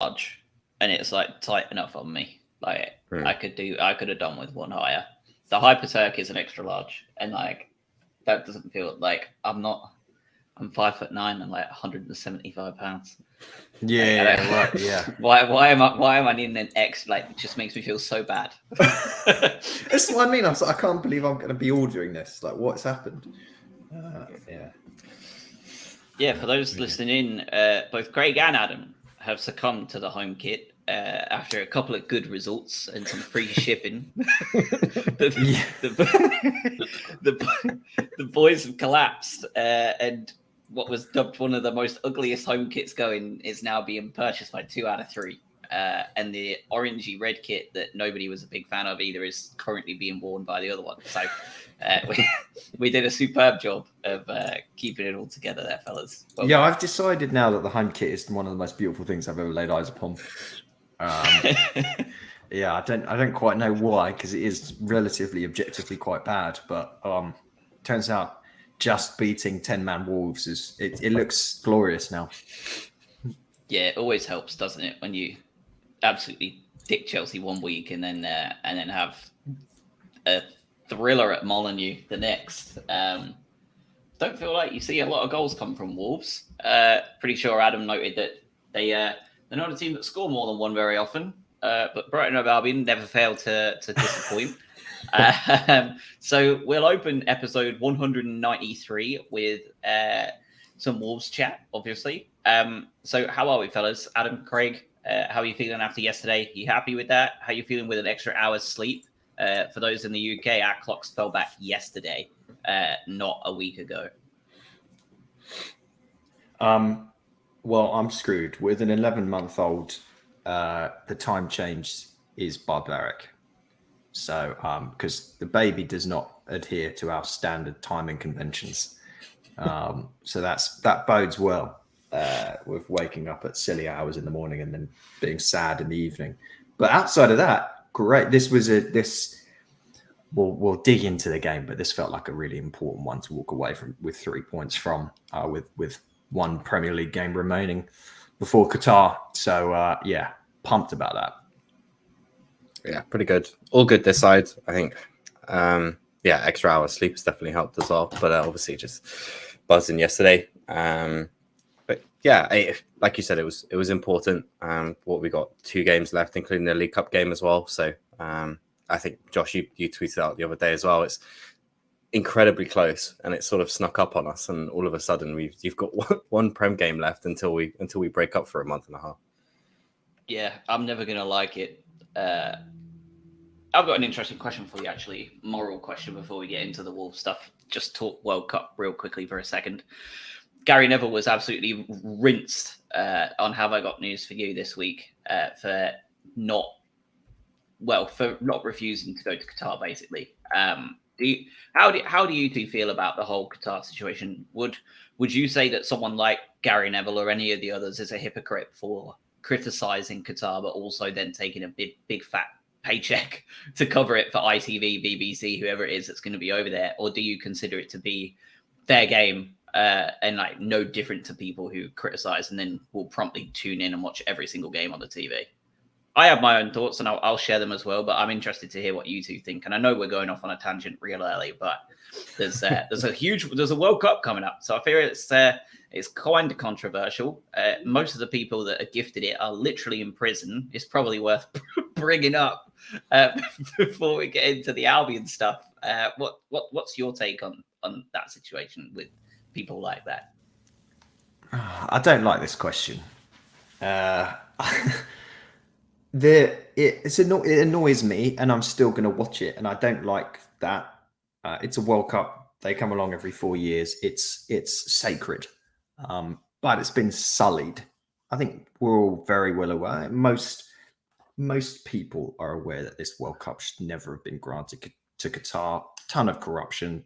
large, and it's like tight enough on me. Like I could have done with one higher. The Hyper Turk is an extra large, and like that doesn't feel like I'm 5'9" and like 175 pounds. Yeah, yeah. Why am I needing an X? Like, it just makes me feel so bad. That's what I mean. I can't believe I'm going to be ordering this. Like, what's happened? Yeah, for those listening in, both Craig and Adam have succumbed to the home kit after a couple of good results and some free shipping. The boys have collapsed, and what was dubbed one of the most ugliest home kits going is now being purchased by 2 out of 3. And the orangey red kit that nobody was a big fan of either is currently being worn by the other one. So we did a superb job of keeping it all together there, fellas. Well, yeah, I've decided now that the home kit is one of the most beautiful things I've ever laid eyes upon. Yeah, I don't quite know why, because it is relatively objectively quite bad, but turns out just beating 10-man Wolves it looks glorious now. Yeah, it always helps, doesn't it, when you absolutely dick Chelsea one week and then have a thriller at Molineux the next. Don't feel like you see a lot of goals come from Wolves. Pretty sure Adam noted that they're not a team that score more than one very often, but Brighton and Albion never fail to disappoint. So we'll open episode 193 with some Wolves chat, obviously. So how are we, fellas? Adam, Craig, how are you feeling after yesterday? Are you happy with that? How are you feeling with an extra hour's sleep? For those in the UK, our clocks fell back yesterday, not a week ago. Well, I'm screwed. With an 11-month-old, the time change is barbaric. So, because the baby does not adhere to our standard timing conventions. So that bodes well with waking up at silly hours in the morning and then being sad in the evening. But outside of that, great. We'll dig into the game, but this felt like a really important one to walk away from with 3 points from with one Premier League game remaining before Qatar. So yeah, pumped about that. Yeah, pretty good. All good this side, I think. Yeah, extra hour sleep has definitely helped as well. But obviously just buzzing yesterday. But yeah, like you said, it was important. What we got 2 games left, including the League Cup game as well. So I think, Josh, you tweeted out the other day as well. It's incredibly close, and it sort of snuck up on us. And all of a sudden, you've got one Prem game left until we break up for a month and a half. Yeah, I'm never gonna like it. I've got an interesting question for you, actually, moral question before we get into the Wolves stuff. Just talk World Cup real quickly for a second. Gary Neville was absolutely rinsed on Have I Got News for You this week for not refusing to go to Qatar, basically. How do you two feel about the whole Qatar situation? Would you say that someone like Gary Neville or any of the others is a hypocrite for criticizing Qatar, but also then taking a big fat paycheck to cover it for ITV, BBC, whoever it is that's going to be over there? Or do you consider it to be fair game and like no different to people who criticize and then will promptly tune in and watch every single game on the TV? I have my own thoughts and I'll share them as well, but I'm interested to hear what you two think. And I know we're going off on a tangent real early, but there's a World Cup coming up, so I feel it's kind of controversial. Most of the people that are gifted it are literally in prison. It's probably worth bringing up before we get into the Albion stuff. What's your take on that situation with people like that? I don't like this question. It annoys me, and I'm still going to watch it, and I don't like that. It's a World Cup. They come along every 4 years. It's sacred, but it's been sullied. I think we're all very well aware. Most people are aware that this World Cup should never have been granted to Qatar. Ton of corruption,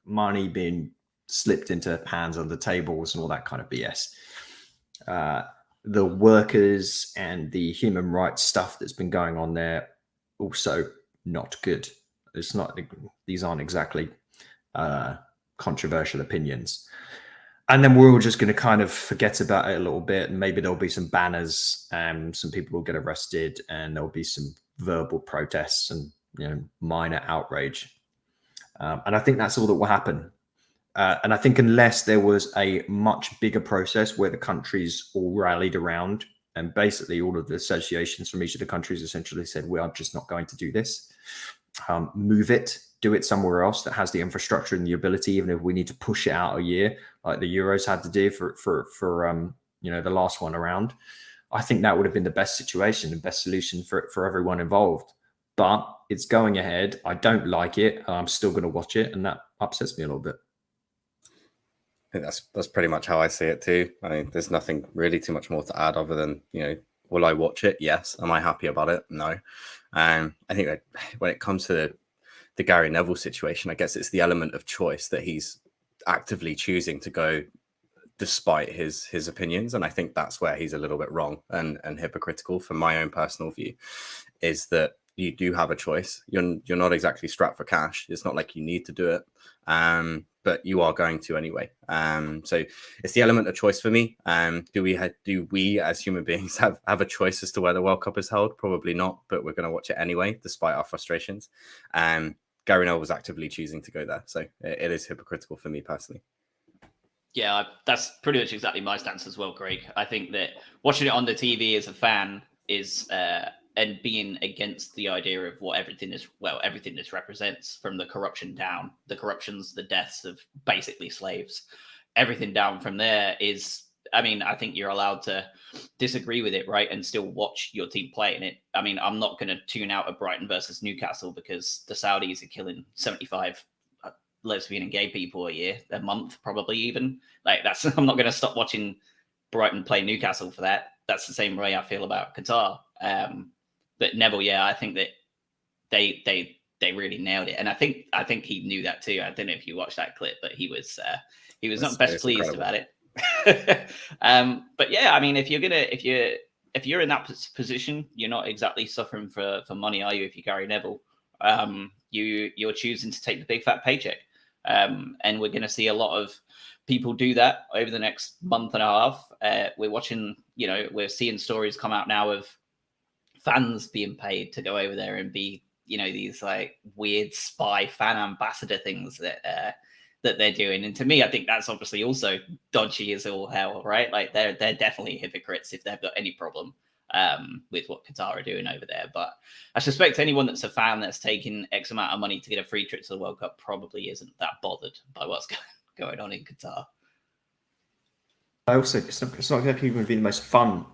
money being slipped into hands under tables, and all that kind of BS. The workers and the human rights stuff that's been going on there also not good. These aren't exactly controversial opinions. And then we're all just going to kind of forget about it a little bit, and maybe there'll be some banners, and some people will get arrested, and there'll be some verbal protests and minor outrage. And I think that's all that will happen. And I think unless there was a much bigger process where the countries all rallied around, and basically all of the associations from each of the countries essentially said, we are just not going to do this. Do it somewhere else that has the infrastructure and the ability, even if we need to push it out a year, like the Euros had to do for the last one around. I think that would have been the best situation, the best solution for everyone involved. But it's going ahead. I don't like it. I'm still going to watch it, and that upsets me a little bit. I think that's pretty much how I see it too. I mean, there's nothing really too much more to add other than, will I watch it? Yes. Am I happy about it? No. I think that when it comes to the Gary Neville situation, I guess it's the element of choice that he's actively choosing to go despite his opinions. And I think that's where he's a little bit wrong and hypocritical from my own personal view, is that you do have a choice. You're not exactly strapped for cash. It's not like you need to do it. But you are going to anyway. So it's the element of choice for me. Do we as human beings have a choice as to where the World Cup is held? Probably not, but we're going to watch it anyway, despite our frustrations. Gary Neville was actively choosing to go there. So it is hypocritical for me personally. Yeah, that's pretty much exactly my stance as well, Craig. I think that watching it on the TV as a fan is and being against the idea of what everything this represents, from the corruption down, the corruptions, the deaths of basically slaves, everything down from there is, I mean, I think you're allowed to disagree with it, right? And still watch your team play in it. I mean, I'm not going to tune out a Brighton versus Newcastle because the Saudis are killing 75 lesbian and gay people a month, probably even. I'm not going to stop watching Brighton play Newcastle for that. That's the same way I feel about Qatar. But Neville, yeah, I think that they really nailed it, and I think he knew that too. I don't know if you watched that clip, but he was not best pleased about it. But yeah, I mean, if you're in that position, you're not exactly suffering for money, are you? If you're Gary Neville, you're choosing to take the big fat paycheck, and we're going to see a lot of people do that over the next month and a half. We're watching, we're seeing stories come out now of fans being paid to go over there and be, these like weird spy fan ambassador things that they're doing. And to me, I think that's obviously also dodgy as all hell, right? Like they're definitely hypocrites if they've got any problem with what Qatar are doing over there. But I suspect anyone that's a fan that's taking X amount of money to get a free trip to the World Cup probably isn't that bothered by what's going on in Qatar. Also, it's not exactly going to be the most fun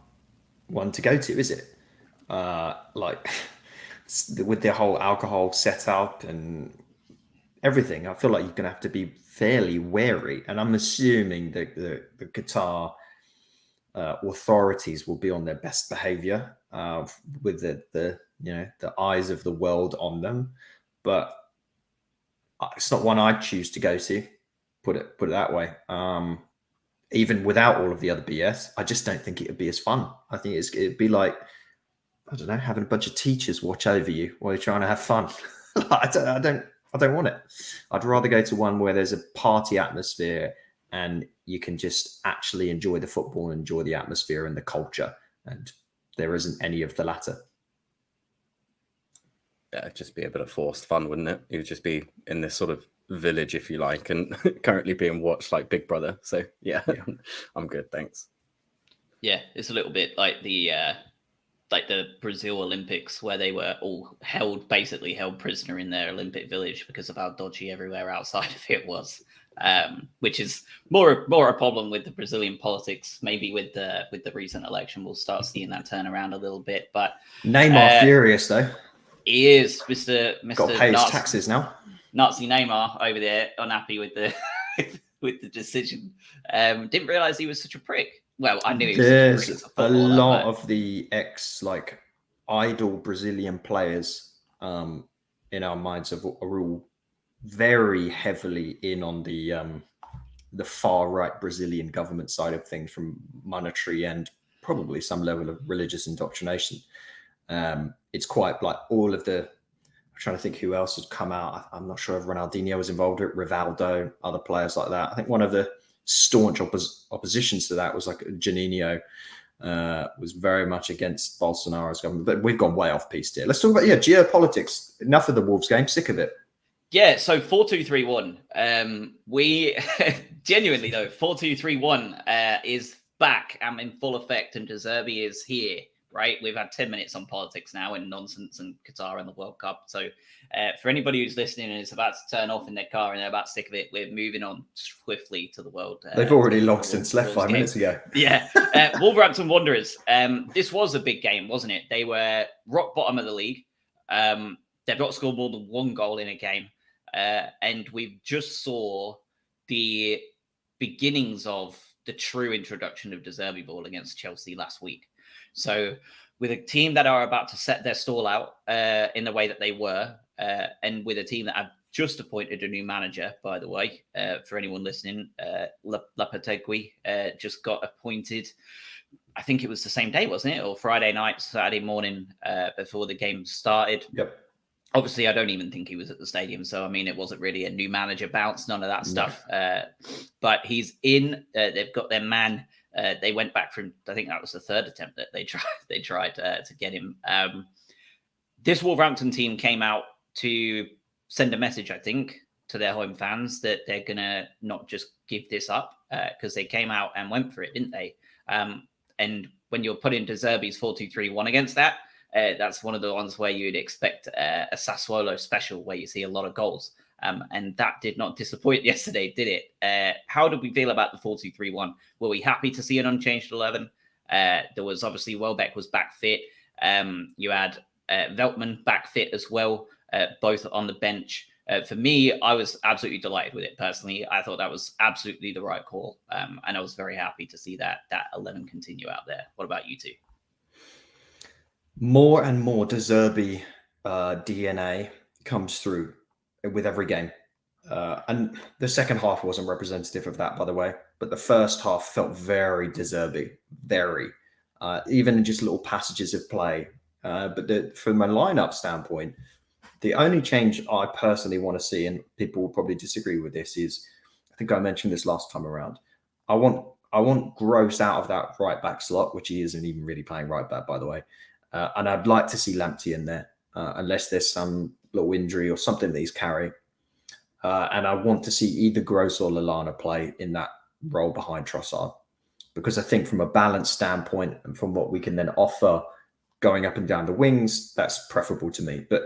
one to go to, is it? With the whole alcohol setup and everything, I feel like you're going to have to be fairly wary. And I'm assuming that the Qatar authorities will be on their best behavior with the eyes of the world on them. But it's not one I'd choose to go to. Put it that way. Even without all of the other BS, I just don't think it would be as fun. I think it'd be like, I don't know, having a bunch of teachers watch over you while you're trying to have fun. I don't want it. I'd rather go to one where there's a party atmosphere and you can just actually enjoy the football and enjoy the atmosphere and the culture. And there isn't any of the latter. Yeah, it'd just be a bit of forced fun, wouldn't it? It would just be in this sort of village, if you like, and currently being watched like Big Brother. So yeah. I'm good, thanks. Yeah, it's a little bit like the Brazil Olympics, where they were all held prisoner in their Olympic village because of how dodgy everywhere outside of it was, which is more a problem with the Brazilian politics. Maybe with the recent election, we'll start seeing that turn around a little bit. But Neymar furious though. He is, Mr. Got to pay his taxes now. Nazi Neymar over there, unhappy with the with the decision. Didn't realize he was such a prick. Well, I knew he was. There's a lot of the idol Brazilian players in our minds are all very heavily in on the far right Brazilian government side of things, from monetary and probably some level of religious indoctrination. It's quite like all of the. I'm trying to think who else has come out. I'm not sure if Ronaldinho was involved with it, Rivaldo, other players like that. I think one of the staunch oppositions to that was like Janino was very much against Bolsonaro's government. But we've gone way off piece here. Let's talk about geopolitics. Enough of the Wolves game. Sick of it. Yeah, so 4-2-3-1. We genuinely though 4-2-3-1 is back and in full effect, and De Zerbi is here. Right, we've had 10 minutes on politics now and nonsense and Qatar and the World Cup. So for anybody who's listening and is about to turn off in their car and they're about sick of it, we're moving on swiftly to the world. They've already logged since left 5 minutes ago. Yeah, Wolverhampton Wanderers. This was a big game, wasn't it? They were rock bottom of the league. They've not scored more than one goal in a game. And we just saw the beginnings of the true introduction of De Zerbi ball against Chelsea last week. So with a team that are about to set their stall out in the way that they were, and with a team that have just appointed a new manager, by the way, for anyone listening, Lopetegui just got appointed. I think it was the same day, wasn't it? Or Friday night, Saturday morning before the game started. Yep. Obviously, I don't even think he was at the stadium. So, I mean, it wasn't really a new manager bounce, none of that stuff. But he's in. They've got their man. They went back from, I think that was the third attempt that they tried to get him. This Wolverhampton team came out to send a message, I think, to their home fans that they're going to not just give this up because they came out and went for it, didn't they? And when you're putting De Zerbi's 4-2-3-1 against that, that's one of the ones where you'd expect a Sassuolo special where you see a lot of goals. And that did not disappoint yesterday, did it? How did we feel about the 4-2-3-1? Were we happy to see an unchanged 11? There was obviously Welbeck was back fit. You had Veltman back fit as well, both on the bench. For me, I was absolutely delighted with it personally. I thought that was absolutely the right call. And I was very happy to see that 11 continue out there. What about you two? More and more De Zerbi DNA comes through with every game. And the second half wasn't representative of that, by the way. But the first half felt very De Zerbi, very. Even in just little passages of play. But from a lineup standpoint, the only change I personally want to see, and people will probably disagree with this, is I think I mentioned this last time around. I want Gross out of that right back slot, which he isn't even really playing right back, by the way. And I'd like to see Lamptey in there, unless there's some little injury or something that he's carrying. And I want to see either Gross or Lallana play in that role behind Trossard, because I think from a balance standpoint and from what we can then offer going up and down the wings, that's preferable to me. But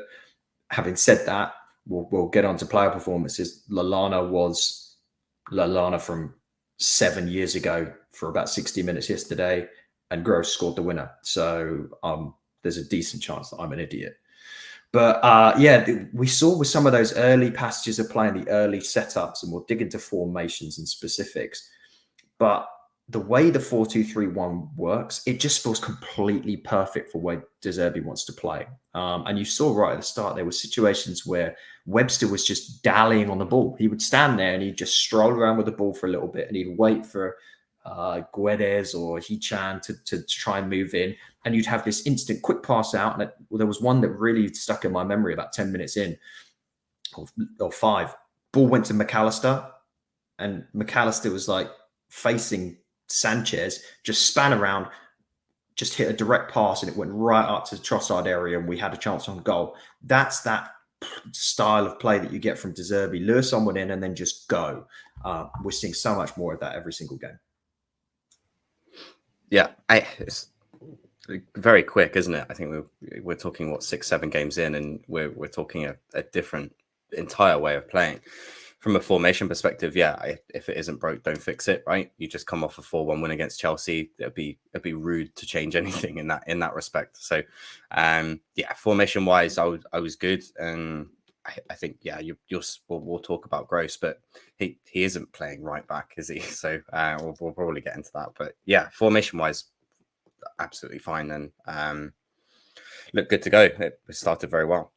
having said that, we'll get on to player performances. Lallana was Lallana from 7 years ago for about 60 minutes yesterday, and Gross scored the winner. So there's a decent chance that I'm an idiot. But we saw with some of those early passages of play and the early setups, and we'll dig into formations and specifics. But the way the 4-2-3-1 works, it just feels completely perfect for where De Zerbi wants to play. And you saw right at the start, there were situations where Webster was just dallying on the ball. He would stand there and he'd just stroll around with the ball for a little bit, and he'd wait for Guedes or Hichan to try and move in. And you'd have this instant quick pass out. And there was one that really stuck in my memory about 10 minutes in, or 5. Ball went to McAllister, and McAllister was like facing Sanchez, just span around, just hit a direct pass, and it went right up to the Trossard area, and we had a chance on goal. That's that style of play that you get from De Zerbi. Lure someone in and then just go. We're seeing so much more of that every single game. Yeah, it's very quick, isn't it? I think we're talking 6-7 games in, and we're talking a different entire way of playing. From a formation perspective, if it isn't broke, don't fix it. Right? You just come off a 4-1 win against Chelsea. It'd be rude to change anything in that respect. So, formation wise, I was good, and I think we'll talk about Gross, but he isn't playing right back, is he? So we'll probably get into that. But yeah, formation wise, absolutely fine, and look good to go. It started very well.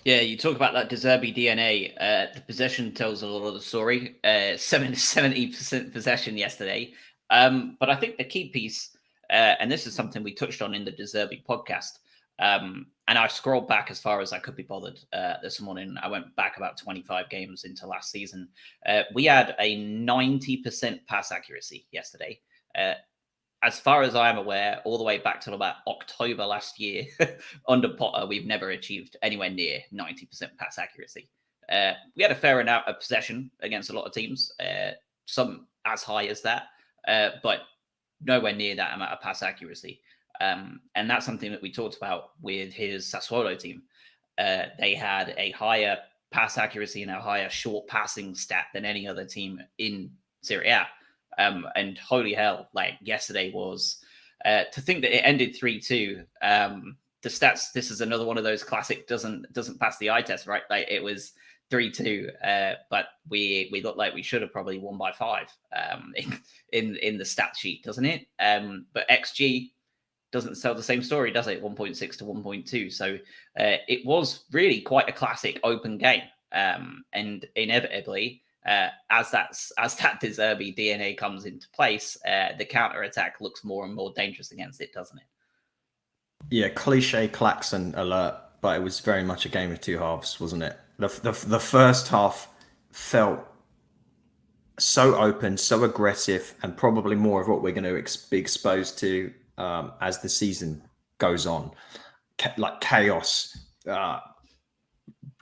Yeah, you talk about that De Zerbi DNA. The possession tells a lot of the story. 70% possession yesterday. But I think the key piece, and this is something we touched on in the De Zerbi podcast, And I scrolled back as far as I could be bothered this morning. I went back about 25 games into last season. We had a 90% pass accuracy yesterday. As far as I'm aware, all the way back to about October last year, under Potter, we've never achieved anywhere near 90% pass accuracy. We had a fair amount of possession against a lot of teams, some as high as that, but nowhere near that amount of pass accuracy. And that's something that we talked about with his Sassuolo team. They had a higher pass accuracy and a higher short passing stat than any other team in Serie A. And holy hell, like yesterday was to think that it ended 3-2. The stats, this is another one of those classic doesn't pass the eye test, right? Like it was 3-2, but we looked like we should have probably won by 5 in the stat sheet, doesn't it? But XG doesn't tell the same story, does it? 1.6 to 1.2. So it was really quite a classic open game, and inevitably. As that De Zerbi DNA comes into place, the counter attack looks more and more dangerous against it, doesn't it? Yeah, cliche klaxon alert, but it was very much a game of two halves, wasn't it? The first half felt so open, so aggressive, and probably more of what we're going to be exposed to as the season goes on, like chaos.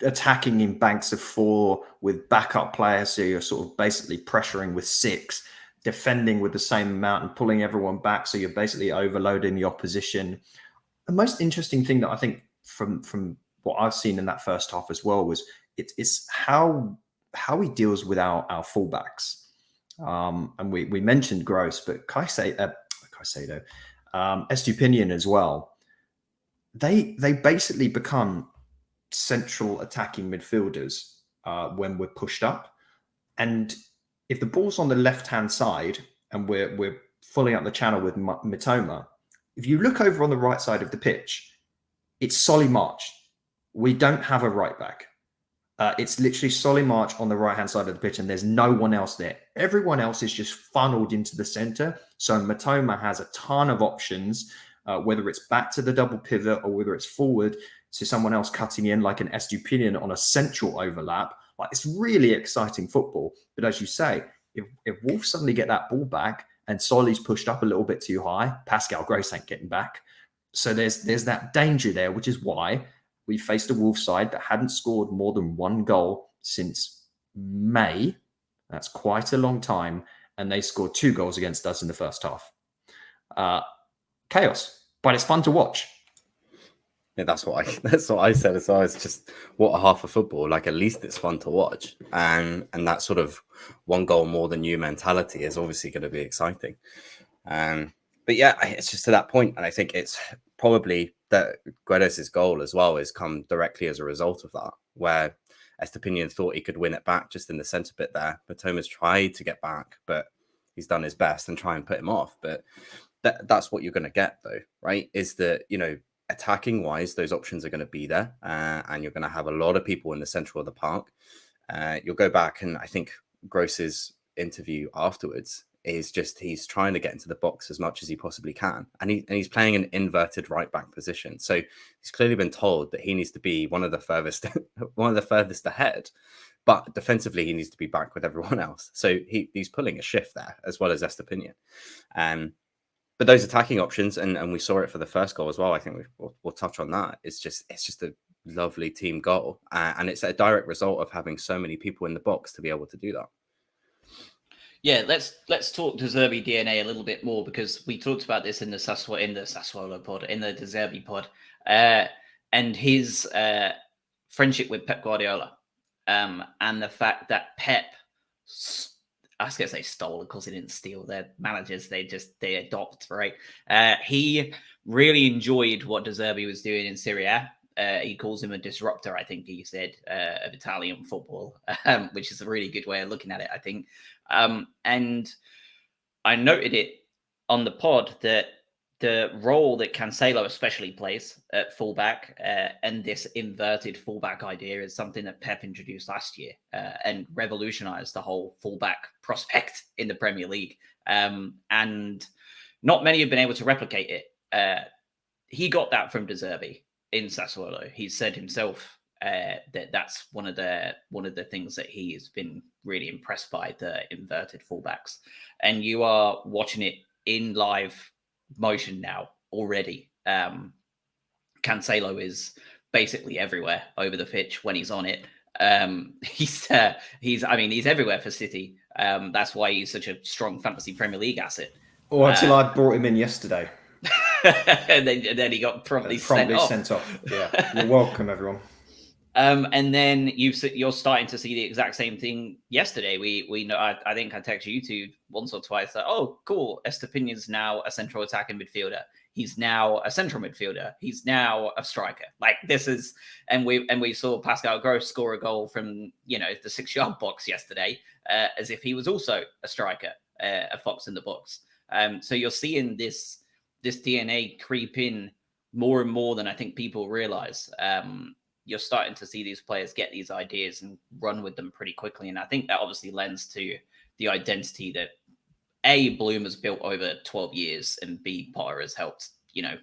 Attacking in banks of 4 with backup players, so you're sort of basically pressuring with 6, defending with the same amount and pulling everyone back, so you're basically overloading the opposition. The most interesting thing that I think from what I've seen in that first half as well was it's how he deals with our fullbacks. And we mentioned Gross, but Caicedo, Estupinian as well. They basically become central attacking midfielders when we're pushed up, and if the ball's on the left hand side and we're fully up the channel with Mitoma, if you look over on the right side of the pitch, it's Solly March. We don't have a right back. It's literally Solly March on the right hand side of the pitch, and there's no one else there. Everyone else is just funneled into the center, so Mitoma has a ton of options, whether it's back to the double pivot or whether it's forward to someone else cutting in like an Estupinian on a central overlap. Like, it's really exciting football. But as you say, if Wolves suddenly get that ball back and Solly's pushed up a little bit too high, Pascal Gross ain't getting back. So there's that danger there, which is why we faced a Wolves side that hadn't scored more than 1 goal since May. That's quite a long time. And they scored 2 goals against us in the first half. Chaos, but it's fun to watch. Yeah, that's what I said as well. It's just what a half of football. Like, at least it's fun to watch, and that sort of 1 goal more than you mentality is obviously going to be exciting. But yeah, it's just to that point, and I think it's probably that Guedes' goal as well has come directly as a result of that, where Estepinian thought he could win it back just in the centre bit there. But Thomas tried to get back, but he's done his best and try and put him off. But that's what you're going to get, though, right? Is that, attacking wise, those options are going to be there, and you're going to have a lot of people in the center of the park. You'll go back, and I think Gross's interview afterwards is just he's trying to get into the box as much as he possibly can, and he's playing an inverted right back position. So he's clearly been told that he needs to be one of the furthest ahead, but defensively he needs to be back with everyone else. So he's pulling a shift there as well as Estepinian. But those attacking options, and we saw it for the first goal as well. I think we'll touch on that. It's just a lovely team goal, and it's a direct result of having so many people in the box to be able to do that. Yeah, let's talk De Zerbi DNA a little bit more, because we talked about this in the Sassuolo pod, in the De Zerbi pod, and his friendship with Pep Guardiola, and the fact that Pep, I was going to say stole, of course he didn't steal. Their managers, they adopt, right? He really enjoyed what De Zerbi was doing in Serie A. He calls him a disruptor, I think he said, of Italian football, which is a really good way of looking at it, I think. And I noted it on the pod that the role that Cancelo especially plays at fullback, and this inverted fullback idea, is something that Pep introduced last year and revolutionized the whole fullback prospect in the Premier League. And not many have been able to replicate it. He got that from De Zerbi. in Sassuolo. He said himself that that's one of the things that he has been really impressed by, the inverted fullbacks. And you are watching it in live motion now already. Cancelo is basically everywhere over the pitch when he's on it. He's everywhere for City. That's why he's such a strong fantasy Premier League asset. Or until I brought him in yesterday. and then he got promptly sent off. Yeah, you're welcome, everyone. And then you're starting to see the exact same thing yesterday. We know. I think I texted you two once or twice that, oh, cool, Estepinian's now a central attacking midfielder. He's now a central midfielder. He's now a striker. Like this is, and we saw Pascal Gross score a goal from the 6-yard box yesterday, as if he was also a striker, a fox in the box. So you're seeing this DNA creep in more and more than I think people realize. You're starting to see these players get these ideas and run with them pretty quickly. And I think that obviously lends to the identity that A, Bloom has built over 12 years and B, Potter has helped,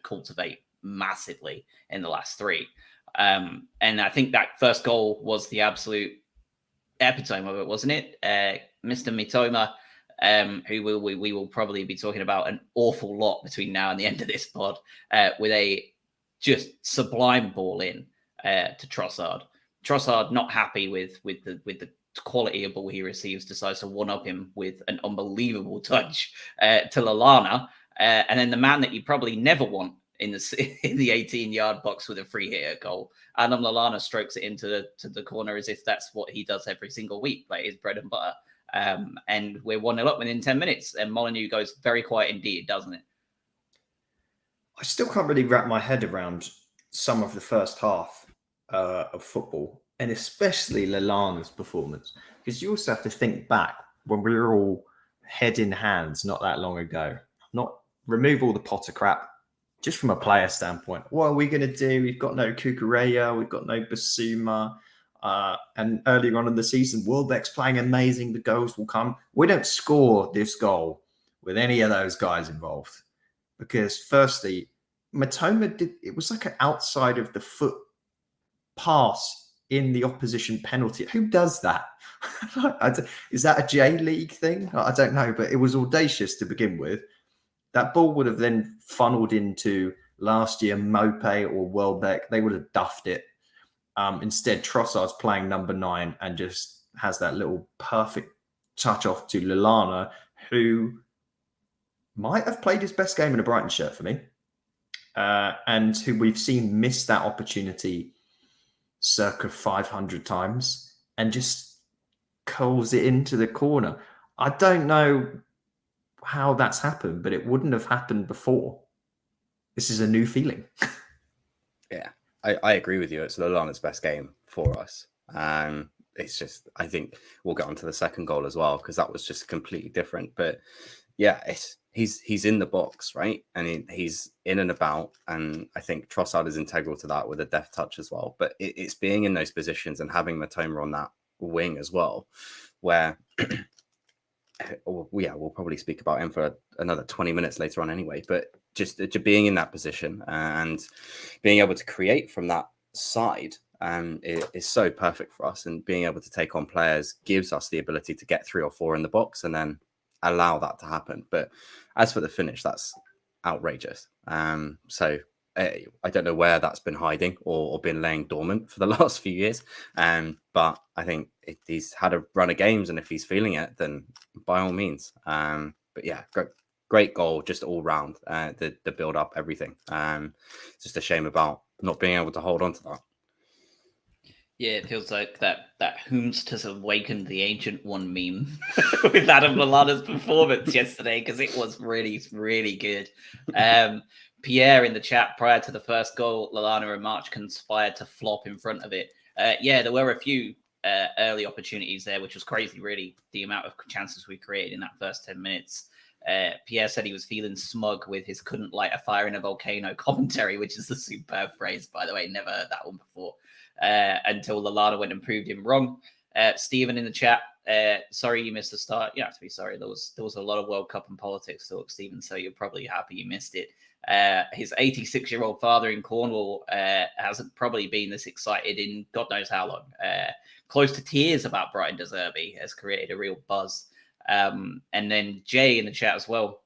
cultivate massively in the last 3. And I think that first goal was the absolute epitome of it, wasn't it? Mr. Mitoma, who we will probably be talking about an awful lot between now and the end of this pod, with a just sublime ball in to Trossard. Trossard, not happy with the quality of ball he receives, decides to one-up him with an unbelievable touch to Lallana, and then the man that you probably never want in the 18-yard box with a free hitter goal, Adam Lallana strokes it into the corner as if that's what he does every single week, like his bread and butter. And we're 1-0 up within 10 minutes, and Molineux goes very quiet indeed, doesn't it? I still can't really wrap my head around some of the first half of football, and especially Lallana's performance, because you also have to think back when we were all head in hands not that long ago. Not remove all the Potter crap, just from a player standpoint. What are we going to do? We've got no Cucurella, we've got no Basuma, and earlier on in the season, Welbeck's playing amazing. The goals will come. We don't score this goal with any of those guys involved, because firstly, Mitoma it was like an outside of the foot pass in the opposition penalty. Who does that? Is that a J League thing? I don't know, but it was audacious to begin with. That ball would have then funneled into last year Mope or Welbeck. They would have duffed it. Instead, Trossard's playing number 9 and just has that little perfect touch off to Lallana, who might have played his best game in a Brighton shirt for me, and who we've seen miss that opportunity circa 500 times and just curls it into the corner. I don't know how that's happened, but it wouldn't have happened before. This is a new feeling. Yeah, I agree with you. It's Lallana's best game for us. It's just, I think we'll get onto the second goal as well, because that was just completely different. But yeah, he's in the box, right? And he's in and about. And I think Trossard is integral to that with a deft touch as well. But it's being in those positions and having Mitoma on that wing as well, where, we'll probably speak about him for another 20 minutes later on anyway. But just being in that position and being able to create from that side is so perfect for us. And being able to take on players gives us the ability to get 3 or 4 in the box and then allow that to happen. But as for the finish, that's outrageous. So I don't know where that's been hiding or been laying dormant for the last few years. But I think he's had a run of games, and if he's feeling it, then by all means. But yeah, great goal, just all round. The build up, everything. Just a shame about not being able to hold on to that. Yeah, it feels like that Whomst has awakened the Ancient One meme with Adam Lallana's performance yesterday, because it was really, really good. Pierre in the chat, prior to the first goal, Lallana and March conspired to flop in front of it. There were a few early opportunities there, which was crazy, really, the amount of chances we created in that first 10 minutes. Pierre said he was feeling smug with his "couldn't light a fire in a volcano" commentary, which is a superb phrase, by the way. Never heard that one before. Until Lallana went and proved him wrong. Stephen in the chat, sorry you missed the start. You don't have to be sorry. There was a lot of World Cup and politics talk, Stephen, so you're probably happy you missed it. His 86-year-old father in Cornwall hasn't probably been this excited in God knows how long. Close to tears about Brighton De Zerbi has created a real buzz. And then Jay in the chat as well.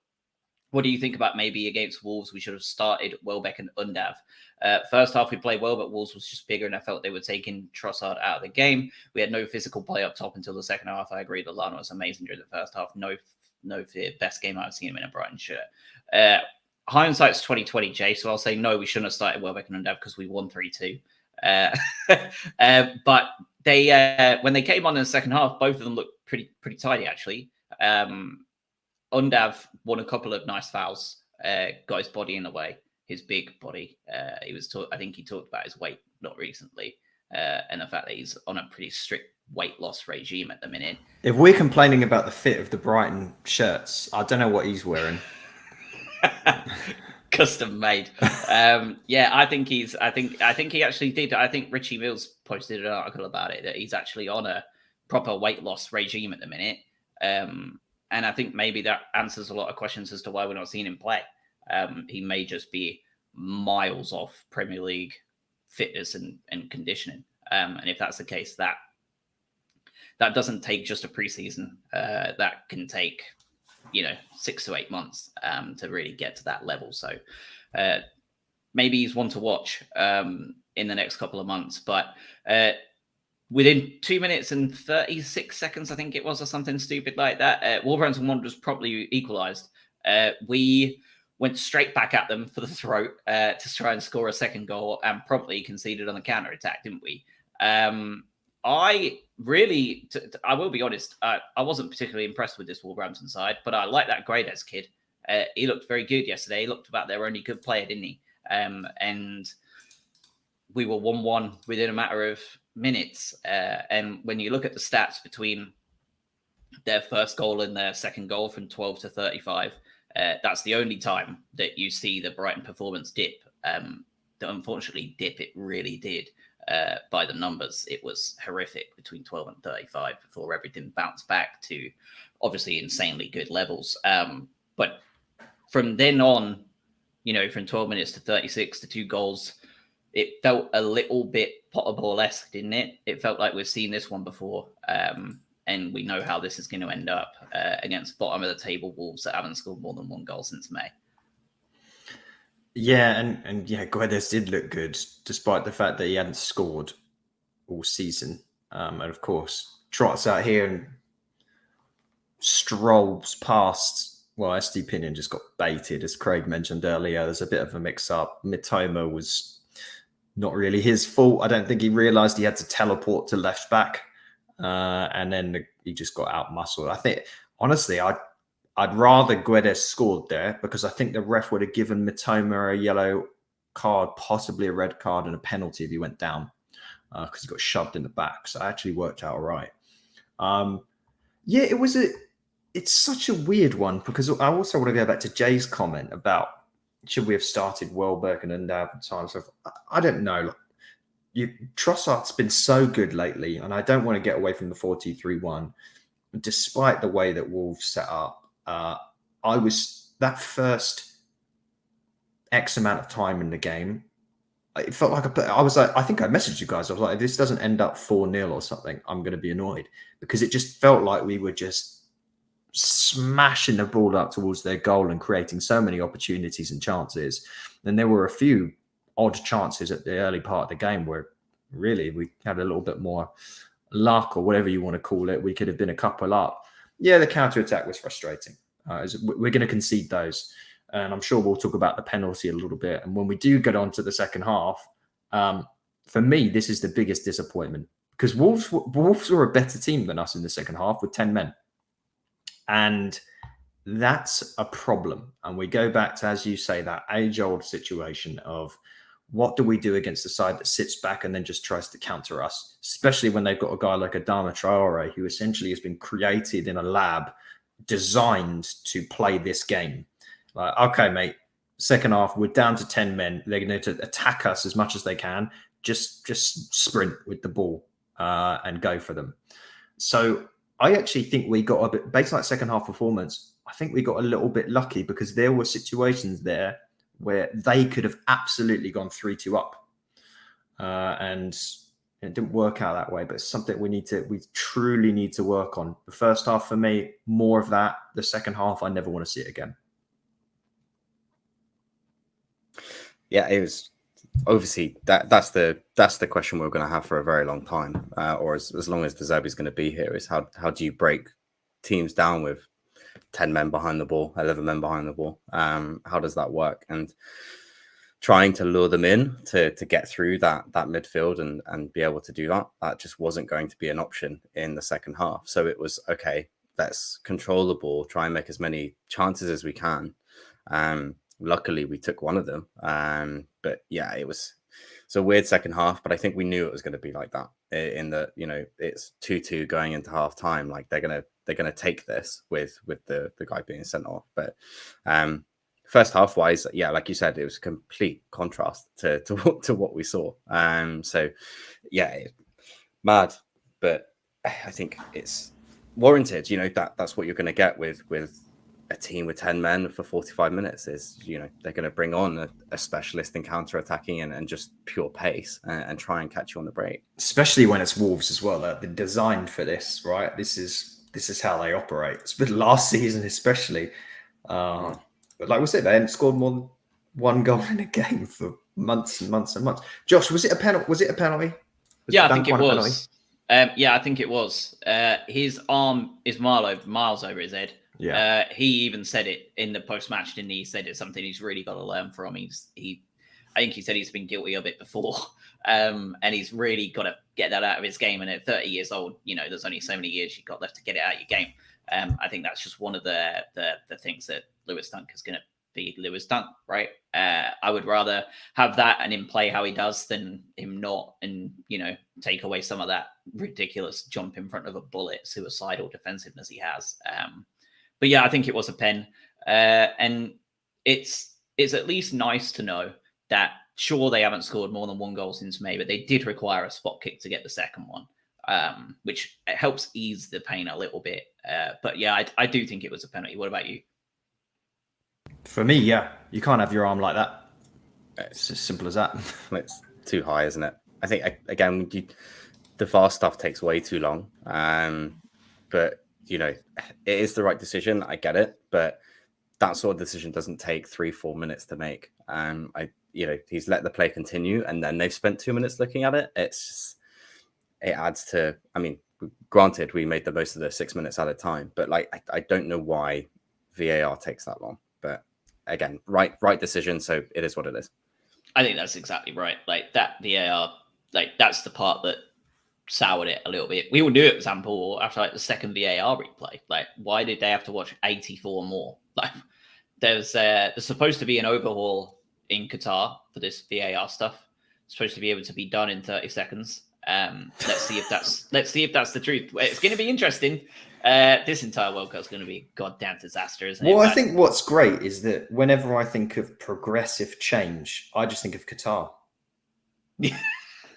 What do you think about maybe against Wolves? We should have started Welbeck and Undav. First half, we played well, but Wolves was just bigger, and I felt they were taking Trossard out of the game. We had no physical play up top until the second half. I agree that Lana was amazing during the first half. No fear. Best game I've seen him in a Brighton shirt. Hindsight's 2020, Jay, so I'll say no, we shouldn't have started Welbeck and Undav because we won 3-2. But they when they came on in the second half, both of them looked pretty tidy, actually. Undav won a couple of nice fouls, got his body in the way, his big body. I think he talked about his weight not recently, and the fact that he's on a pretty strict weight loss regime at the minute. If we're complaining about the fit of the Brighton shirts, I don't know what he's wearing. Custom made. I think he actually did. I think Richie Mills posted an article about it, that he's actually on a proper weight loss regime at the minute. And I think maybe that answers a lot of questions as to why we're not seeing him play. He may just be miles off Premier League fitness and conditioning. And if that's the case, that doesn't take just a preseason. That can take, 6 to 8 months to really get to that level. So maybe he's one to watch in the next couple of months. But within 2 minutes and 36 seconds, I think it was, or something stupid like that, Wolverhampton Wanderers probably equalised. We went straight back at them for the throat to try and score a second goal, and promptly conceded on the counter-attack, didn't we? I will be honest, I wasn't particularly impressed with this Wolverhampton side, but I like that Guedes kid. He looked very good yesterday. He looked about their only good player, didn't he? And we were 1-1 within a matter of minutes. And when you look at the stats between their first goal and their second goal from 12 to 35, that's the only time that you see the Brighton performance dip. Unfortunately, it really did. By the numbers, it was horrific between 12 and 35 before everything bounced back to obviously insanely good levels. But from then on, from 12 minutes to 36 to 2 goals, it felt a little bit Potter Ball-esque, didn't it? It felt like we've seen this one before, and we know how this is going to end up against bottom of the table Wolves that haven't scored more than 1 goal since May. Yeah, and Guedes did look good, despite the fact that he hadn't scored all season. And of course, trots out here and strolls past. Well, SD Pinion just got baited, as Craig mentioned earlier. There's a bit of a mix-up. Mitoma was not really his fault. I don't think he realised he had to teleport to left back, and then he just got out-muscled. I think, honestly, I'd rather Guedes scored there, because I think the ref would have given Mitoma a yellow card, possibly a red card, and a penalty if he went down, because he got shoved in the back. So it actually worked out all right. It's such a weird one, because I also want to go back to Jay's comment about should we have started Welbeck and Undav at times. I don't know. Trossard's been so good lately, and I don't want to get away from the 4-2-3-1, despite the way that Wolves set up. I was that first X amount of time in the game. It felt like I was like, I think I messaged you guys. I was like, if this doesn't end up 4-0 or something, I'm going to be annoyed, because it just felt like we were just smashing the ball up towards their goal and creating so many opportunities and chances. And there were a few odd chances at the early part of the game where really we had a little bit more luck, or whatever you want to call it. We could have been a couple up. Yeah, the counter-attack was frustrating. We're going to concede those. And I'm sure we'll talk about the penalty a little bit. And when we do get on to the second half, for me, this is the biggest disappointment, because Wolves were a better team than us in the second half with 10 men. And that's a problem. And we go back to, as you say, that age-old situation of what do we do against the side that sits back and then just tries to counter us, especially when they've got a guy like Adama Traore, who essentially has been created in a lab designed to play this game. Like, okay, mate, second half, we're down to 10 men. They're going to attack us as much as they can. Just sprint with the ball and go for them. So I actually think we got a bit, based on that second half performance, I think we got a little bit lucky, because there were situations there where they could have absolutely gone 3-2 up. And it didn't work out that way, but it's something we truly need to work on. The first half for me, more of that. The second half, I never want to see it again. Yeah, it was obviously that's the question we're going to have for a very long time, or as long as De Zerbi's going to be here, is how do you break teams down with 10 men behind the ball, 11 men behind the ball? How does that work? And trying to lure them in to get through that midfield and be able to do that just wasn't going to be an option in the second half. So it was, okay, let's control the ball, try and make as many chances as we can. Luckily we took one of them. But yeah, it's a weird second half, but I think we knew it was going to be like that, in that, it's 2-2 going into half time. Like they're going to take this with the guy being sent off. But first half wise, yeah, like you said, it was a complete contrast to what we saw. So yeah, mad, but I think it's warranted. That's what you're going to get with a team with 10 men for 45 minutes. Is they're going to bring on a specialist in counter-attacking and just pure pace and try and catch you on the break. Especially when it's Wolves as well. They're designed for this, right? This is how they operate. It's been last season especially. But like we said, they hadn't scored more than one goal in a game for months and months and months. Josh, was it a penalty? Yeah, I think it was. I think it was. His arm is miles over his head. Yeah. He even said it in the post-match, didn't he? He said it's something he's really got to learn from. I think he said he's been guilty of it before, and he's really got to get that out of his game. And at 30 years old, there's only so many years you've got left to get it out of your game. I think that's just one of the things that Lewis Dunk is going to be Lewis Dunk, right? I would rather have that and him play how he does than him not, and take away some of that ridiculous jump in front of a bullet, suicidal defensiveness he has. But yeah, I think it was a pen, and it's at least nice to know that sure they haven't scored more than one goal since May, but they did require a spot kick to get the second one. Which helps ease the pain a little bit. But yeah, I do think it was a penalty. What about you? For me, yeah. You can't have your arm like that. It's as simple as that. It's too high, isn't it? I think, again, the VAR stuff takes way too long. But, it is the right decision. I get it. But that sort of decision doesn't take 3-4 minutes to make. He's let the play continue, and then they've spent 2 minutes looking at it. It adds to, granted, we made the most of the 6 minutes at a time, but I don't know why VAR takes that long. But again, right decision. So it is what it is. I think that's exactly right. Like that VAR, that's the part that soured it a little bit. We all knew it was Zampal after the second VAR replay. Why did they have to watch 84 more? There's supposed to be an overhaul in Qatar for this VAR stuff. It's supposed to be able to be done in 30 seconds. Let's see if that's the truth. It's going to be interesting. This entire World Cup is going to be a goddamn disaster, isn't it? Well, I think what's great is that whenever I think of progressive change, I just think of Qatar.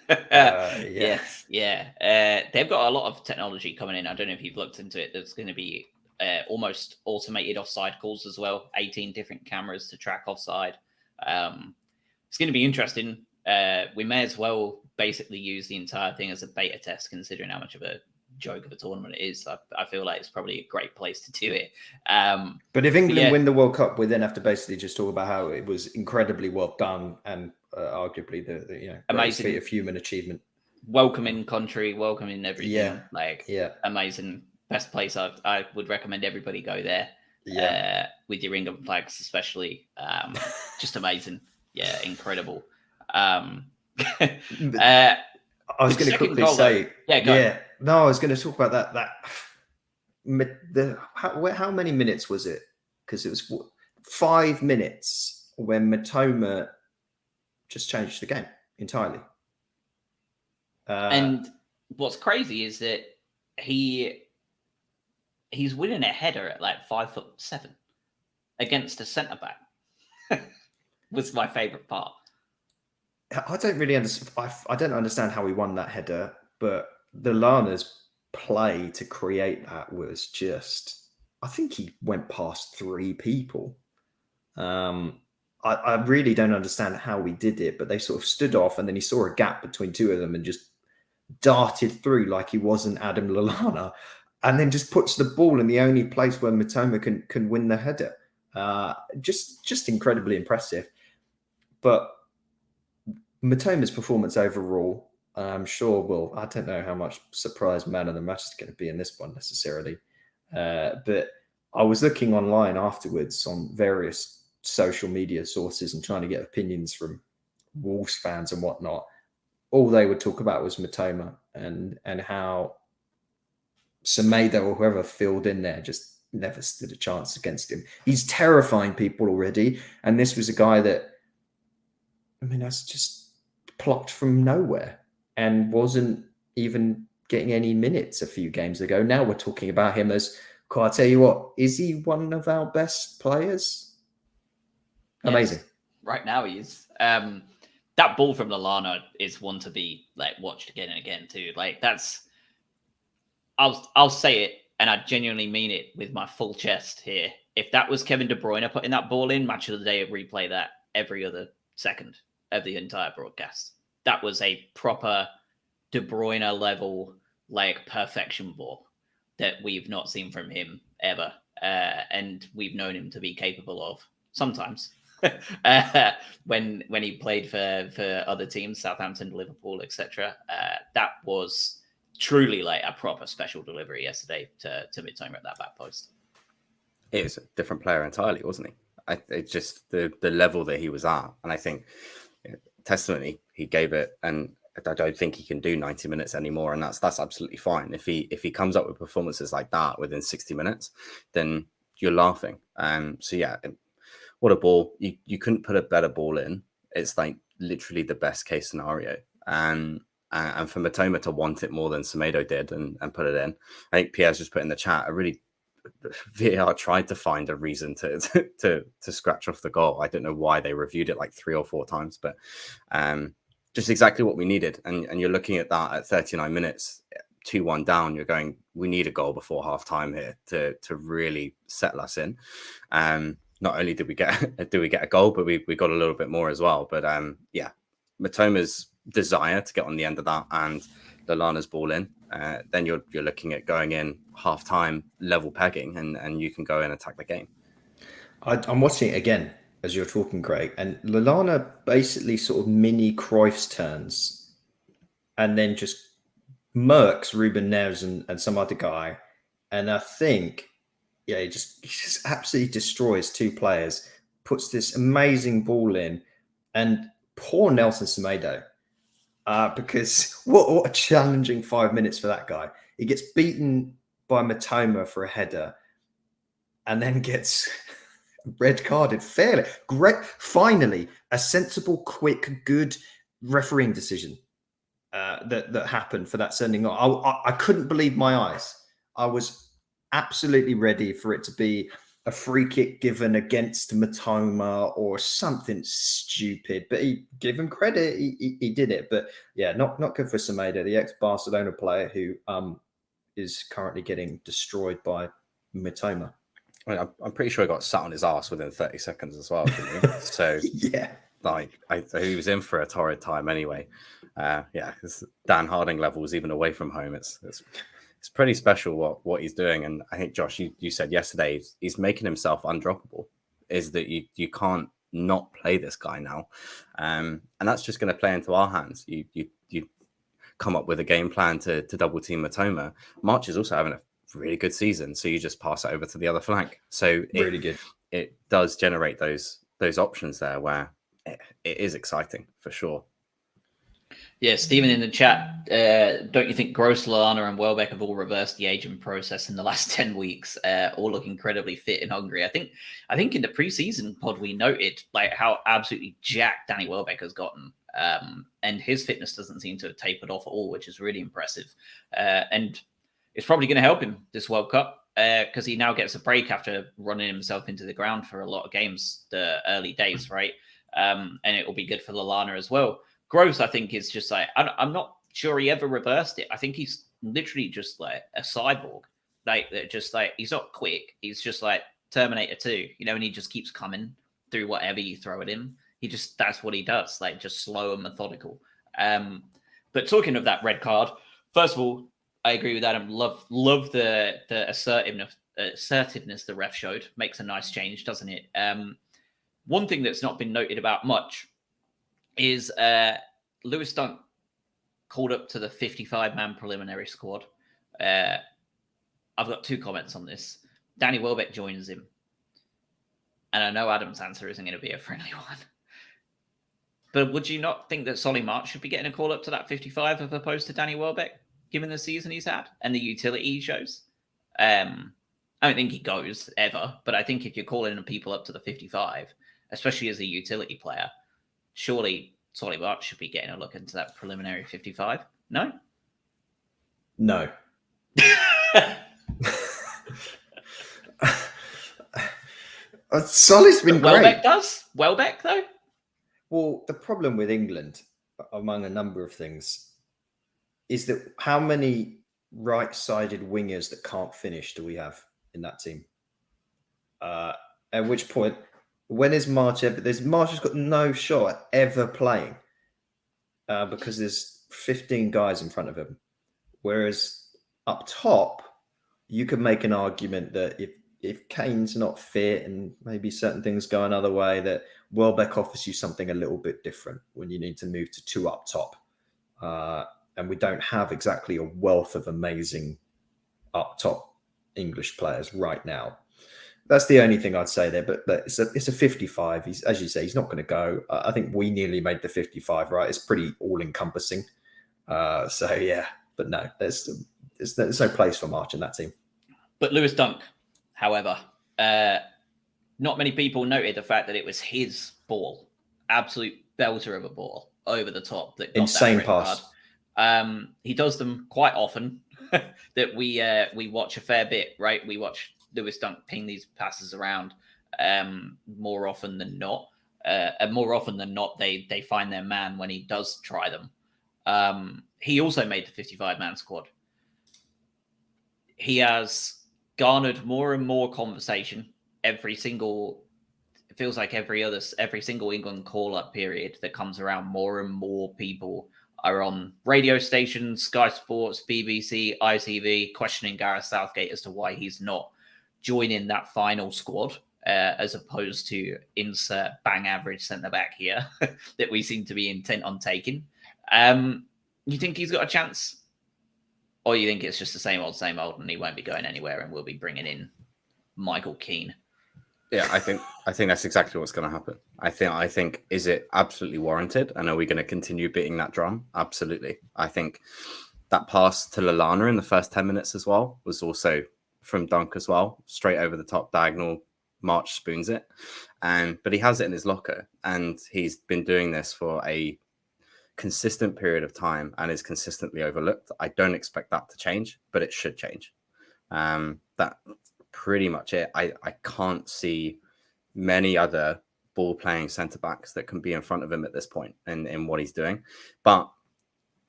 Yes, yeah. They've got a lot of technology coming in. I don't know if you've looked into it. There's going to be almost automated offside calls as well. 18 different cameras to track offside. It's going to be interesting. We may as well basically use the entire thing as a beta test, considering how much of a joke of a tournament it is. I feel like it's probably a great place to do it. But if England win the World Cup, we then have to basically just talk about how it was incredibly well done and arguably the amazing feat of human achievement. Welcoming country, welcoming everything. Yeah. Amazing. Best place. I would recommend everybody go there. Yeah. With your England flags, especially. Just amazing. Yeah, incredible. I was going to quickly say, no, I was going to talk about that. How many minutes was it? Because it was 5 minutes when Matoma just changed the game entirely. And what's crazy is that he's winning a header at 5'7" against a centre back. Was my favourite part. I don't really understand. I don't understand how he won that header, but the Lana's play to create that was just. I think he went past 3 people. I I really don't understand how he did it, but they sort of stood off, and then he saw a gap between two of them and just darted through like he wasn't Adam Lallana, and then just puts the ball in the only place where Matoma can win the header. Just incredibly impressive. But Matoma's performance overall, I'm sure will. I don't know how much surprise man of the match is going to be in this one necessarily, but I was looking online afterwards on various social media sources and trying to get opinions from Wolves fans and whatnot. All they would talk about was Matoma and how Semedo or whoever filled in there just never stood a chance against him. He's terrifying people already, and this was a guy that, I mean, that's just plucked from nowhere and wasn't even getting any minutes a few games ago. Now we're talking about him as, I tell you what, is he one of our best players? Amazing. Yes, right now he is. That ball from Lallana is one to be like watched again and again too. Like that's, I'll say it, and I genuinely mean it with my full chest here. If that was Kevin De Bruyne putting that ball in, match of the day, I'd replay that every other second of the entire broadcast. That was a proper De Bruyne level, like perfection ball that we've not seen from him ever, and we've known him to be capable of sometimes. When he played for other teams, Southampton, Liverpool, etc. That was truly like a proper special delivery yesterday to Mitoma at that back post. It was a different player entirely, wasn't he? It's just the level that he was at, and I think testimony he gave it, and I don't think he can do 90 minutes anymore, and that's absolutely fine. If he comes up with performances like that within 60 minutes, then you're laughing. So yeah. What a ball. You couldn't put a better ball in. It's like literally the best case scenario. And for Mitoma to want it more than Semedo did and put it in. I think Pierre's just put in the chat, VAR tried to find a reason to scratch off the goal. I don't know why they reviewed it like 3 or 4 times, but just exactly what we needed. And you're looking at that at 39 minutes, 2-1 down, you're going, we need a goal before half time here to really settle us in. Not only did we get a goal, but we got a little bit more as well. But yeah, Matoma's desire to get on the end of that and Lallana's ball in, then you're looking at going in half time level pegging, and you can go and attack the game. I'm watching it again as you're talking, Craig, and Lallana basically sort of mini Cruyff's turns, and then just murks Ruben Neves and some other guy, and I think. Yeah, he just absolutely destroys 2 players, puts this amazing ball in, and poor Nelson Semedo, because what a challenging 5 minutes for that guy. He gets beaten by Mitoma for a header, and then gets red carded fairly. Great, finally, a sensible, quick, good refereeing decision that happened for that sending off. I couldn't believe my eyes. I was absolutely ready for it to be a free kick given against Mitoma or something stupid, but he give him credit. He did it, but yeah, not good for Semedo, the ex-Barcelona player who is currently getting destroyed by Mitoma. I mean, I'm pretty sure he got sat on his ass within 30 seconds as well, didn't he? So yeah, like he was in for a torrid time anyway. Yeah, Dan Harding levels even away from home. It's pretty special what he's doing. And I think, Josh, you said yesterday, he's making himself undroppable, is that you can't not play this guy now. And that's just going to play into our hands. You come up with a game plan to double team Mitoma. March is also having a really good season, so you just pass it over to the other flank. So really good. It does generate those options there where it is exciting for sure. Yeah, Stephen in the chat, don't you think Gross, Lallana and Welbeck have all reversed the aging process in the last 10 weeks? All look incredibly fit and hungry. I think in the preseason pod we noted like how absolutely jacked Danny Welbeck has gotten. And his fitness doesn't seem to have tapered off at all, which is really impressive. And it's probably going to help him this World Cup because he now gets a break after running himself into the ground for a lot of games, the early days, right? And it will be good for Lallana as well. Gross, I think, is just like, I'm not sure he ever reversed it. I think he's literally just like a cyborg. Like, just like, he's not quick. He's just like Terminator 2, and he just keeps coming through whatever you throw at him. That's what he does, like just slow and methodical. But talking of that red card, first of all, I agree with Adam. Love the assertiveness the ref showed. Makes a nice change, doesn't it? One thing that's not been noted about much is Lewis Dunk called up to the 55-man preliminary squad. I've got 2 comments on this. Danny Welbeck joins him. And I know Adam's answer isn't going to be a friendly one. But would you not think that Solly March should be getting a call up to that 55 as opposed to Danny Welbeck, given the season he's had and the utility he shows? I don't think he goes ever, but I think if you're calling people up to the 55, especially as a utility player, surely Solly March should be getting a look into that preliminary 55. No? No. Solly's been great. Welbeck does? Welbeck, though? Well, the problem with England, among a number of things, is that how many right-sided wingers that can't finish do we have in that team? At which point, when is March ever? March has got no shot at ever playing because there's 15 guys in front of him. Whereas up top, you could make an argument that if Kane's not fit and maybe certain things go another way, that Welbeck offers you something a little bit different when you need to move to 2 up top. And we don't have exactly a wealth of amazing up top English players right now. That's the only thing I'd say there. But it's a 55. He's, as you say, he's not going to go. I think we nearly made the 55, right? It's pretty all-encompassing. So, yeah. But no, there's no place for March in that team. But Lewis Dunk, however, not many people noted the fact that it was his ball, absolute belter of a ball over the top. That got insane that pass. He does them quite often. That we watch a fair bit, right? We watch Lewis Dunk ping these passes around more often than not. And more often than not, they find their man when he does try them. He also made the 55-man squad. He has garnered more and more conversation every single England call-up period that comes around. More and more people are on radio stations, Sky Sports, BBC, ITV, questioning Gareth Southgate as to why he's not joining that final squad, as opposed to insert bang average centre-back here that we seem to be intent on taking. You think he's got a chance? Or you think it's just the same old, and he won't be going anywhere and we'll be bringing in Michael Keane? Yeah, I think that's exactly what's going to happen. I think is it absolutely warranted? And are we going to continue beating that drum? Absolutely. I think that pass to Lallana in the first 10 minutes as well was also from Dunk as well, straight over the top diagonal. March spoons it, but he has it in his locker, and he's been doing this for a consistent period of time and is consistently overlooked. I don't expect that to change, but it should change. That's pretty much it. I can't see many other ball playing centre backs that can be in front of him at this point in what he's doing. But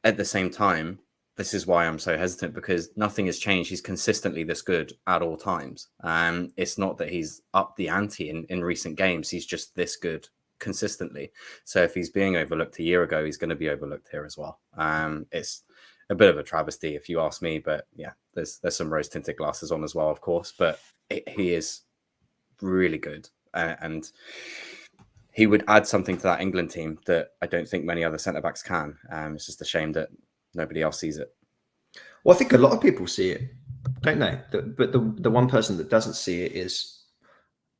at the same time, this is why I'm so hesitant, because nothing has changed. He's consistently this good at all times. It's not that he's upped the ante in recent games. He's just this good consistently. So if he's being overlooked a year ago, he's going to be overlooked here as well. It's a bit of a travesty if you ask me, but yeah, there's some rose tinted glasses on as well, of course, but he is really good, and he would add something to that England team that I don't think many other centre backs can. It's just a shame that nobody else sees it. Well, I think a lot of people see it, don't they? But the one person that doesn't see it is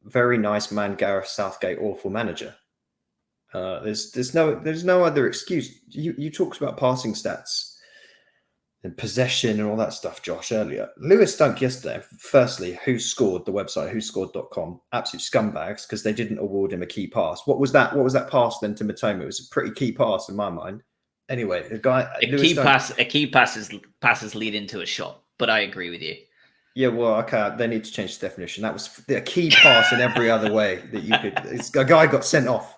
very nice man Gareth Southgate, awful manager. There's no other excuse. You talked about passing stats and possession and all that stuff, Josh, earlier. Lewis Dunk yesterday, firstly, Who Scored, the website, whoscored.com, absolute scumbags because they didn't award him a key pass. What was that pass then to Matoma? It was a pretty key pass in my mind. Anyway, the guy... A key passes lead into a shot, but I agree with you. Yeah, well, okay, they need to change the definition. That was a key pass in every other way that you could... A guy got sent off.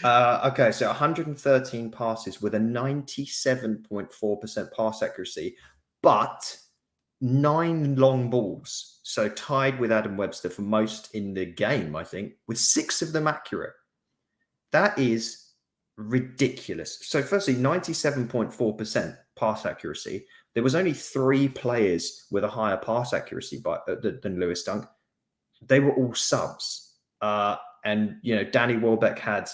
Okay, so 113 passes with a 97.4% pass accuracy, but 9 long balls, so tied with Adam Webster for most in the game, I think, with 6 of them accurate. That is ridiculous. So firstly, 97.4% pass accuracy. There was only 3 players with a higher pass accuracy than Lewis Dunk. They were all subs. And, Danny Welbeck had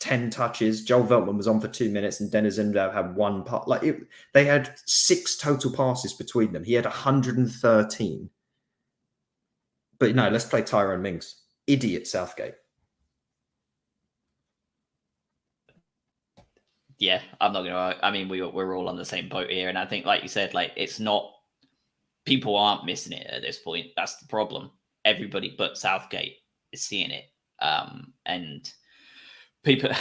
10 touches. Joel Veltman was on for 2 minutes, and Dennis Imdav had 1 part. They had 6 total passes between them. He had 113. But no, let's play Tyrone Mings. Idiot Southgate. Yeah, I'm not gonna. I mean, we're all on the same boat here, and I think, like you said, it's not. People aren't missing it at this point. That's the problem. Everybody but Southgate is seeing it, and people.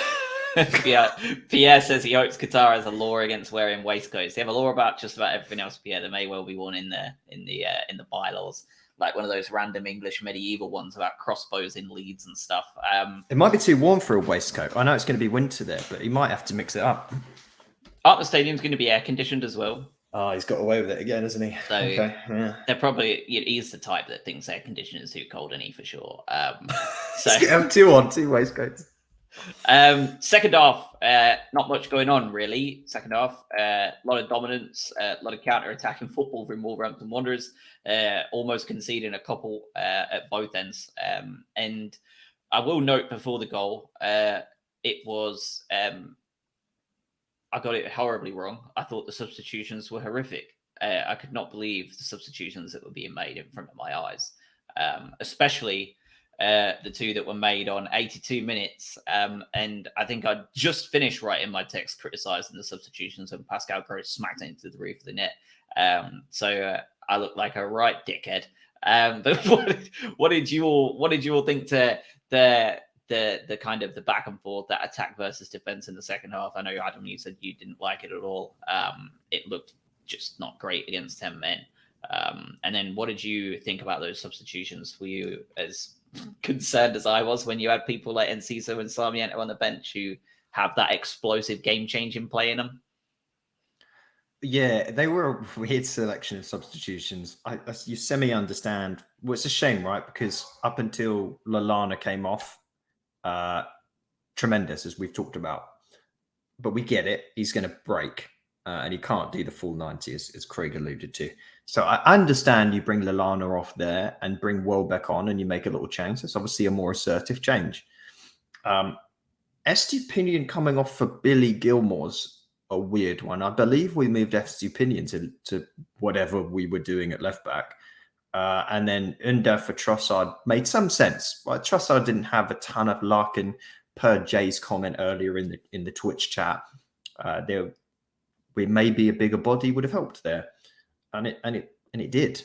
Pierre says he hopes Qatar has a law against wearing waistcoats. They have a law about just about everything else, Pierre. There may well be one in the bylaws, like one of those random English medieval ones about crossbows in Leeds and stuff. It might be too warm for a waistcoat. I know it's going to be winter there, but he might have to mix it up. The stadium's going to be air conditioned as well. Oh, he's got away with it again, isn't he? So okay, yeah. They're probably. He's the type that thinks air conditioning is too cold, and he for sure. So you have 2 waistcoats. Second half, not much going on really. Second half, a lot of dominance, a lot of counter-attacking football from Wolverhampton Wanderers, almost conceding a couple at both ends. And I will note before the goal, it was I got it horribly wrong. I thought the substitutions were horrific. I could not believe the substitutions that were being made in front of my eyes, especially the 2 that were made on 82 minutes. And I think I just finished writing my text criticizing the substitutions, and Pascal Gross smacked it into the roof of the net. So I look like a right dickhead. But what did you all think to the kind of the back and forth, that attack versus defense in the second half? I know, Adam, you said you didn't like it at all. It looked just not great against 10 men. And then what did you think about those substitutions? Were you as concerned as I was when you had people like Enciso and Sarmiento on the bench who have that explosive game-changing play in them? Yeah, they were a weird selection of substitutions. You semi-understand. Well, it's a shame, right? Because up until Lallana came off, tremendous, as we've talked about. But we get it. He's going to break, and he can't do the full 90, as Craig alluded to. So I understand you bring Lallana off there and bring Welbeck on, and you make a little change. It's obviously a more assertive change. Estupinian coming off for Billy Gilmore's a weird one. I believe we moved Estupinian to whatever we were doing at left back. And then Under for Trossard made some sense. Well, Trossard didn't have a ton of luck, and per Jay's comment earlier in the Twitch chat, we maybe a bigger body would have helped there, and it did.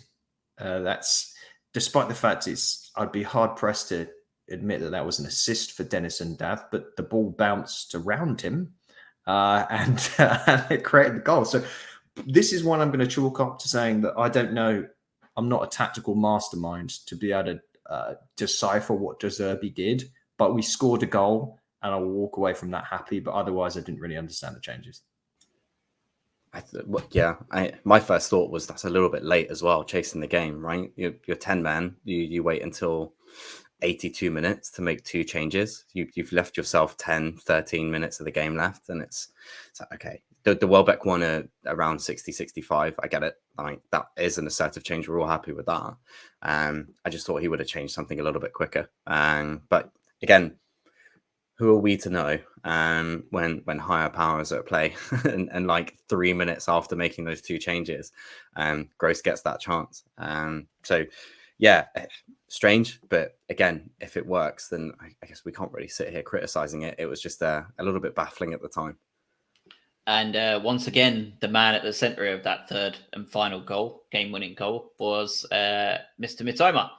That's despite the fact I'd be hard pressed to admit that was an assist for Dennis Imdav, but the ball bounced around him, and it created the goal. So this is one I'm going to chalk up to saying that I don't know. I'm not a tactical mastermind to be able to decipher what De Zerbi did, but we scored a goal, and I will walk away from that happy. But otherwise, I didn't really understand the changes. My first thought was that's a little bit late as well, chasing the game, right? You're 10 man. You wait until 82 minutes to make 2 changes. You've left yourself 10, 13 minutes of the game left, and it's like, okay. The Welbeck one around 60, 65. I get it. That is an assertive change. We're all happy with that. I just thought he would have changed something a little bit quicker. But again, who are we to know when higher powers are at play and like 3 minutes after making those 2 changes, Gross gets that chance. So yeah, strange. But again, if it works, then I guess we can't really sit here criticizing it. It was just a little bit baffling at the time. And once again, the man at the centre of that third and final goal, game-winning goal, was Mr. Mitoma.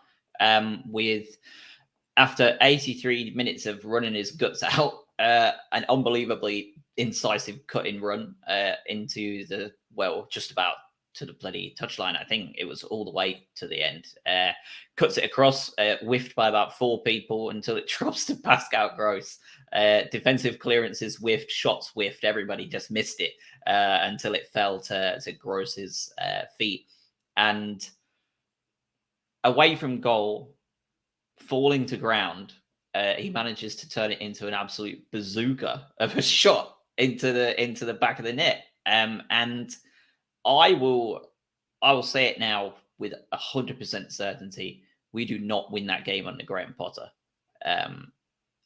After 83 minutes of running his guts out, an unbelievably incisive cutting run into just about to the bloody touchline. I think it was all the way to the end. Cuts it across, whiffed by about 4 people until it drops to Pascal Gross. Defensive clearances whiffed, shots whiffed. Everybody just missed it until it fell to Gross's feet. and away from goal, falling to ground, he manages to turn it into an absolute bazooka of a shot into the back of the net. And I will say it now with 100% certainty: we do not win that game under Graham Potter,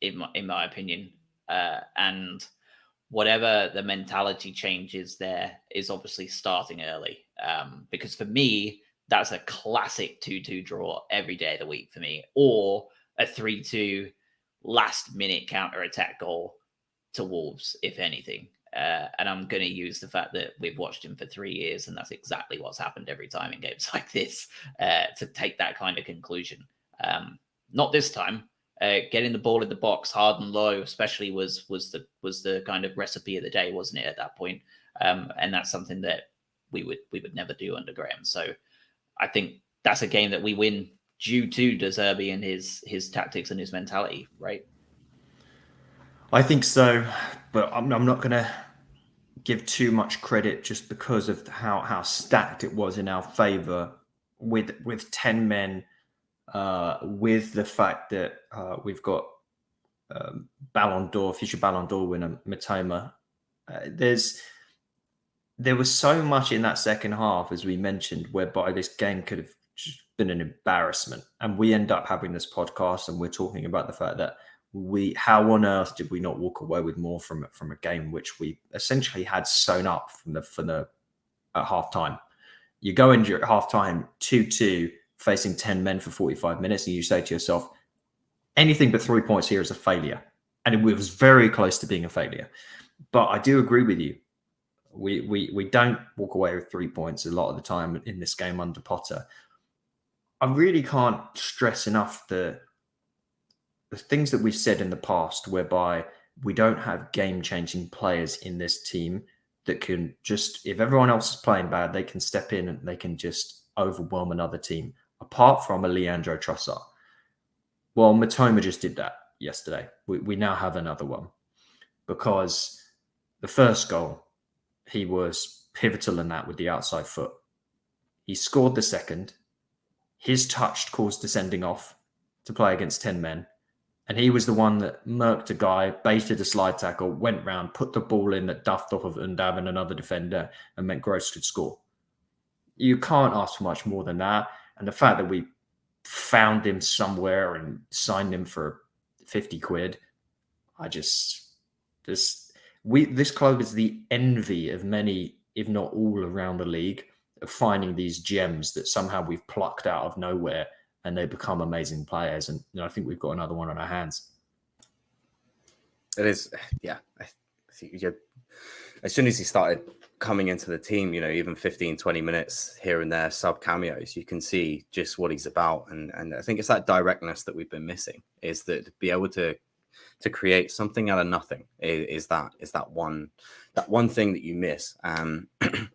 in my opinion. And whatever the mentality change is there is obviously starting early. Because for me, that's a classic 2-2 draw every day of the week for me, or a 3-2 last minute counter attack goal to Wolves, if anything. And I'm going to use the fact that we've watched him for 3 years, and that's exactly what's happened every time in games like this, to take that kind of conclusion. Not this time. Getting the ball in the box hard and low, especially, was the kind of recipe of the day, wasn't it, at that point? And that's something that we would never do under Graham. So I think that's a game that we win due to De Zerbi and his tactics and his mentality, right? I think so, but I'm not going to give too much credit just because of how stacked it was in our favour with 10 men, with the fact that we've got future Ballon d'Or winner Matoma. There was so much in that second half, as we mentioned, whereby this game could have just been an embarrassment. And we end up having this podcast and we're talking about the fact that how on earth did we not walk away with more from a game which we essentially had sewn up from the at half time. You go into at half time 2-2, facing 10 men for 45 minutes, and you say to yourself, anything but 3 points here is a failure. And it was very close to being a failure. But I do agree with you. We don't walk away with 3 points a lot of the time in this game under Potter. I really can't stress enough the things that we've said in the past, whereby we don't have game-changing players in this team that can just, if everyone else is playing bad, they can step in and they can just overwhelm another team, apart from a Leandro Trossard. Well, Matoma just did that yesterday. We now have another one, because the first goal, he was pivotal in that with the outside foot. He scored the second. His touch caused the sending off to play against 10 men. And he was the one that murked a guy, baited a slide tackle, went round, put the ball in that duffed off of Undav and another defender, and meant Gross could score. You can't ask for much more than that. And the fact that we found him somewhere and signed him for 50 quid, this club is the envy of many, if not all, around the league, of finding these gems that somehow we've plucked out of nowhere and they become amazing players. And I think we've got another one on our hands. It is, yeah. I think as soon as he started coming into the team, even 15, 20 minutes here and there, sub cameos, you can see just what he's about. And I think it's that directness that we've been missing, is that to be able to create something out of nothing is that one thing that you miss.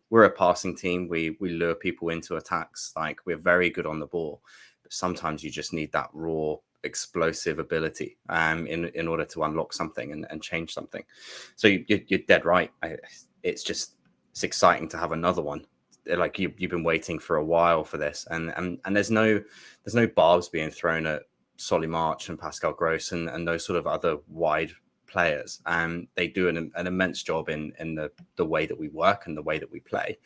We're a passing team. We lure people into attacks. Like, we're very good on the ball, but sometimes you just need that raw, explosive ability in order to unlock something and change something. So you're dead right. It's exciting to have another one. Like, you've been waiting for a while for this, and there's no barbs being thrown at Solly March and Pascal Gross and those sort of other wide players. They do an immense job in the way that we work and the way that we play.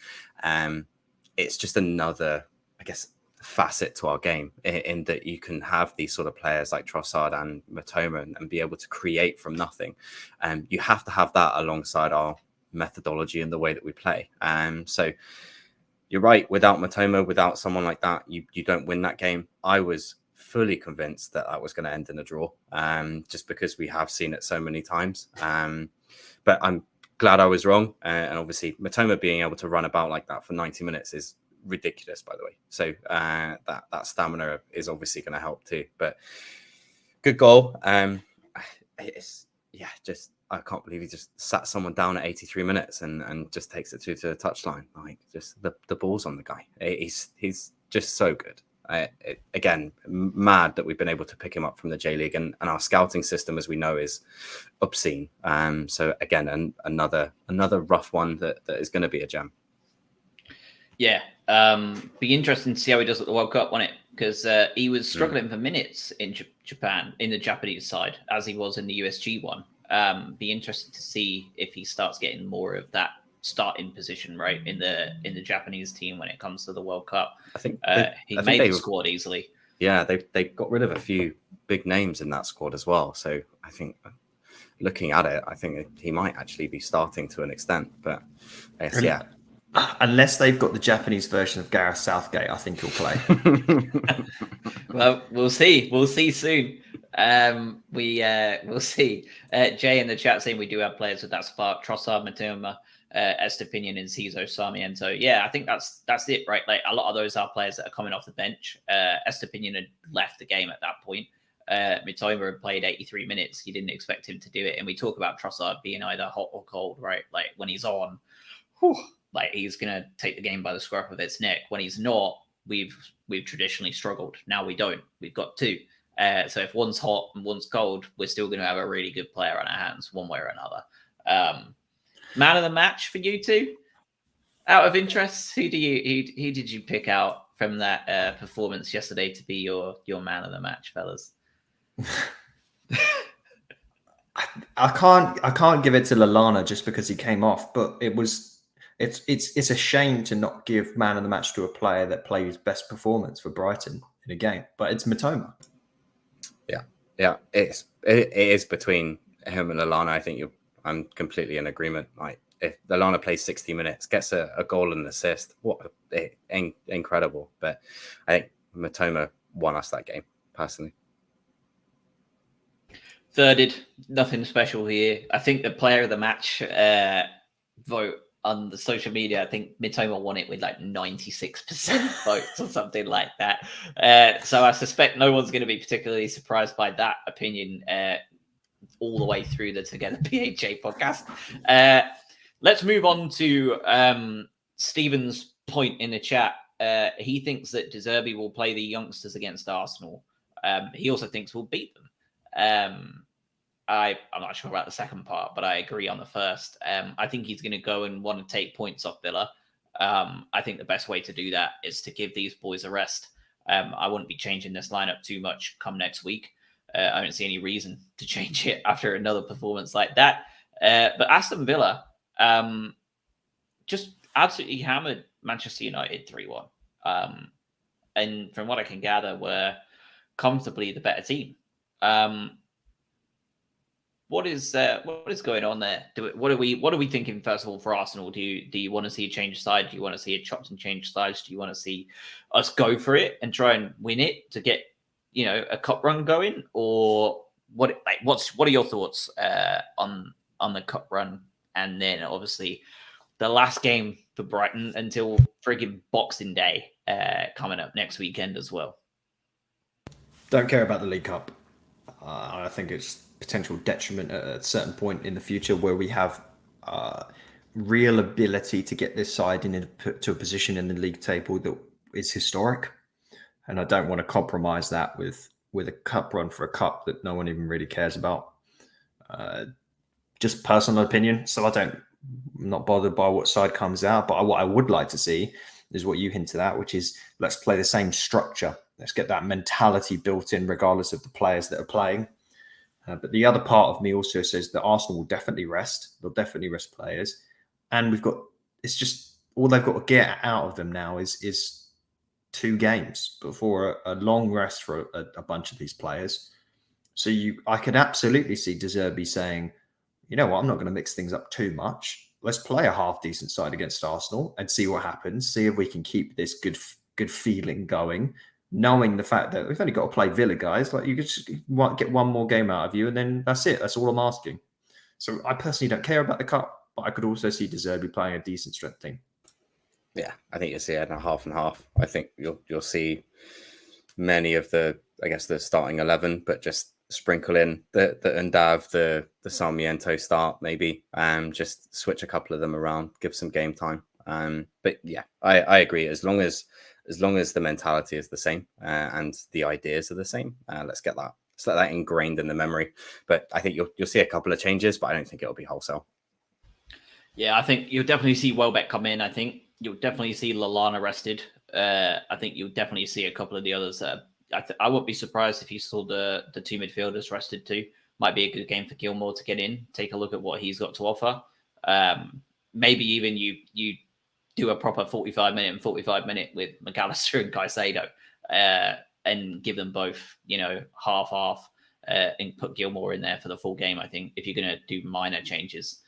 It's just another, I guess, facet to our game, in that you can have these sort of players like Trossard and Matoma and be able to create from nothing. You have to have that alongside our methodology and the way that we play. So you're right, without Matoma, without someone like that, you don't win that game. I was fully convinced that was going to end in a draw, just because we have seen it so many times. But I'm glad I was wrong. And obviously Matoma being able to run about like that for 90 minutes is ridiculous, by the way. So that stamina is obviously going to help too. But good goal. I can't believe he just sat someone down at 83 minutes and just takes it to the touchline. Like, just the ball's on the guy. He's just so good. Again, mad that we've been able to pick him up from the J League, and our scouting system, as we know, is obscene. So again, another rough one that is going to be a gem. Yeah, Be interesting to see how he does at the World Cup, won't it? Because he was struggling for minutes in Japan, in the Japanese side, as he was in the USG one. Be interested to see if he starts getting more of that starting position right in the Japanese team when it comes to the World Cup. I think he made the squad easily. Yeah, they got rid of a few big names in that squad as well. So I think, looking at it, I think he might actually be starting to an extent. But I guess, yeah. Unless they've got the Japanese version of Gareth Southgate, I think he'll play. Well, we'll see. We'll see soon. We'll see. Jay in the chat saying we do have players with that spark: Trossard, Matoma, Estepinian, and Ciso Sarmiento. Yeah, I think that's it, right? Like a lot of those are players that are coming off the bench. Estepinian had left the game at that point. Mitoma had played 83 minutes. You didn't expect him to do it. And we talk about Trossard being either hot or cold, right? Like when he's on, like he's gonna take the game by the scruff of its neck. When he's not, we've traditionally struggled. Now we don't. We've got two. So if one's hot and one's cold, we're still going to have a really good player on our hands, one way or another. Man of the match for you two, out of interest, who did you pick out from that performance yesterday to be your man of the match, fellas? I can't give it to Lallana just because he came off, but it's a shame to not give man of the match to a player that played his best performance for Brighton in a game. But it's Mitoma. Yeah, it is between him and Lallana. I think I'm completely in agreement. Like if Lallana plays 60 minutes, gets a goal and an assist, incredible. But I think Mitoma won us that game personally. Thirded, nothing special here. I think the player of the match vote on the social media, I think Mitoma won it with like 96% votes or something like that. So I suspect no one's going to be particularly surprised by that opinion all the way through the Together PHA podcast. Let's move on to Stephen's point in the chat. He thinks that De Zerbi will play the youngsters against Arsenal. He also thinks we'll beat them. I'm not sure about the second part, but I agree on the first. I think he's going to go and want to take points off Villa. I think the best way to do that is to give these boys a rest. I wouldn't be changing this lineup too much come next week. I don't see any reason to change it after another performance like that. But Aston Villa just absolutely hammered Manchester United 3-1. And from what I can gather, we're comfortably the better team. What is going on there? What are we thinking first of all for Arsenal? Do you want to see a change side? Do you want to see a chopped and changed sides? Do you want to see us go for it and try and win it to get a cup run going? Or what are your thoughts on the cup run? And then obviously the last game for Brighton until friggin' Boxing Day coming up next weekend as well. Don't care about the League Cup. I think it's potential detriment at a certain point in the future where we have real ability to get this side to a position in the league table that is historic. And I don't want to compromise that with a cup run for a cup that no one even really cares about. Just personal opinion. So I'm not bothered by what side comes out. But what I would like to see is what you hinted at, which is let's play the same structure. Let's get that mentality built in regardless of the players that are playing. But the other part of me also says that Arsenal will definitely rest. They'll definitely rest players. And it's just all they've got to get out of them now is 2 games before a long rest for a bunch of these players. So I could absolutely see De Zerbi saying, you know what, I'm not going to mix things up too much. Let's play a half decent side against Arsenal and see what happens. See if we can keep this good feeling going. Knowing the fact that we've only got to play Villa, guys, like you could just get one more game out of you, and then that's it. That's all I'm asking. So I personally don't care about the cup, but I could also see De Zerbi playing a decent strength team. Yeah, I think you'll see it in a half and half. I think you'll see many of the starting 11, but just sprinkle in the Undav, the Sarmiento start maybe, just switch a couple of them around, give some game time. But yeah, I agree. As long as the mentality is the same and the ideas are the same, let's get that ingrained in the memory. But I think you'll see a couple of changes, but I don't think it'll be wholesale. Yeah, I think you'll definitely see Welbeck come in. I think you'll definitely see Lallana rested. I think you'll definitely see a couple of the others. I wouldn't be surprised if you saw the two midfielders rested too. Might be a good game for Gilmore to get in, take a look at what he's got to offer. Maybe even you do a proper 45 minute and 45 minute with McAllister and Caicedo, and give them both, half, and put Gilmore in there for the full game. I think if you're going to do minor changes,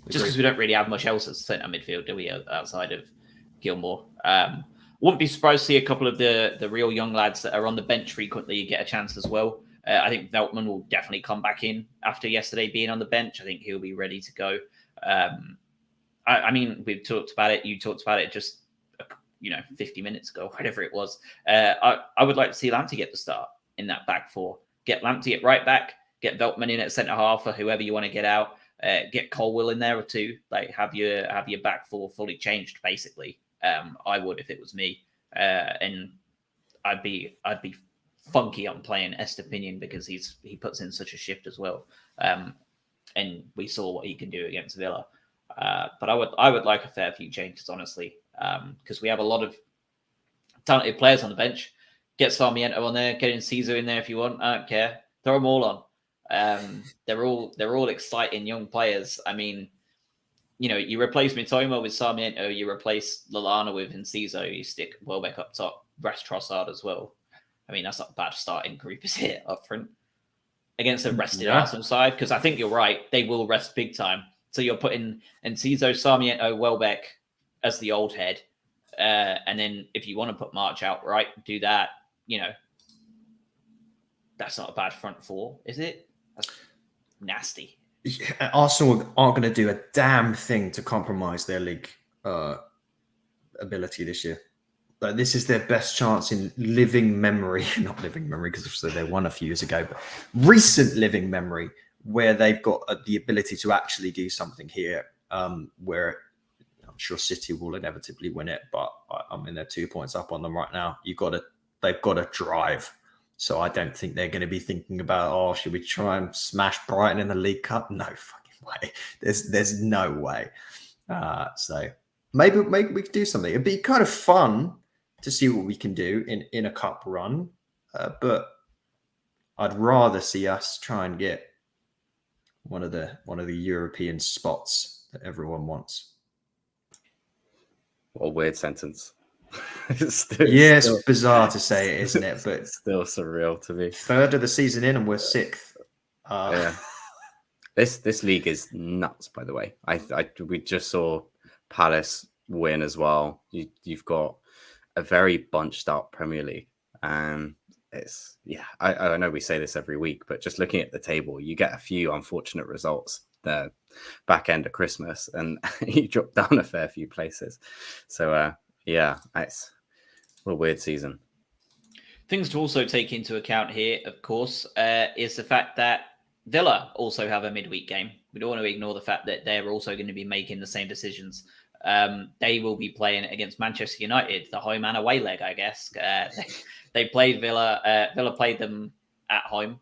just because we don't really have much else at centre midfield, do we, outside of Gilmore? Wouldn't be surprised to see a couple of the real young lads that are on the bench frequently get a chance as well. I think Veltman will definitely come back in after yesterday being on the bench. I think he'll be ready to go. I mean, we've talked about it. You talked about it just 50 minutes ago, whatever it was. I would like to see Lamptey get the start in that back four. Get Lamptey at right back. Get Veltman in at centre half, or whoever you want to get out. Get Colwill in there or two. Like have your back four fully changed, basically. I would if it was me, and I'd be funky on playing Estepinian because he puts in such a shift as well. And we saw what he can do against Villa. But I would like a fair few changes, honestly, because we have a lot of talented players on the bench. Get Sarmiento on there, get Enciso in there if you want. I don't care. Throw them all on. They're all exciting young players. I mean, you replace Mitoma with Sarmiento, you replace Lallana with Enciso, you stick Welbeck up top, rest Trossard as well. I mean, that's not a bad starting group, is it, up front? Against a rested Arsenal side, because I think you're right, they will rest big time. So you're putting Enciso, Sarmiento, Welbeck as the old head. And then if you want to put March out, right, do that. That's not a bad front four, is it? That's nasty. Yeah, Arsenal aren't going to do a damn thing to compromise their league ability this year. But this is their best chance in living memory, not living memory because they won a few years ago, but recent living memory where they've got the ability to actually do something here, where I'm sure City will inevitably win it, but I mean, they're 2 points up on them right now. They've got to drive. So I don't think they're going to be thinking about, should we try and smash Brighton in the League Cup? No fucking way. There's no way. So maybe we could do something. It'd be kind of fun to see what we can do in a cup run. But I'd rather see us try and get one of the European spots that everyone wants. What a weird sentence. It's bizarre to say it, isn't it? But still surreal to me. Third of the season in, and we're sixth. Yeah, this league is nuts. By the way, we just saw Palace win as well. You've got a very bunched up Premier League. I know we say this every week, but just looking at the table, you get a few unfortunate results the back end of Christmas, and you drop down a fair few places. So. It's what a weird season. Things to also take into account here, of course, is the fact that Villa also have a midweek game. We don't want to ignore the fact that they're also going to be making the same decisions. They will be playing against Manchester United, the home and away leg, I guess. They played Villa. Villa played them at home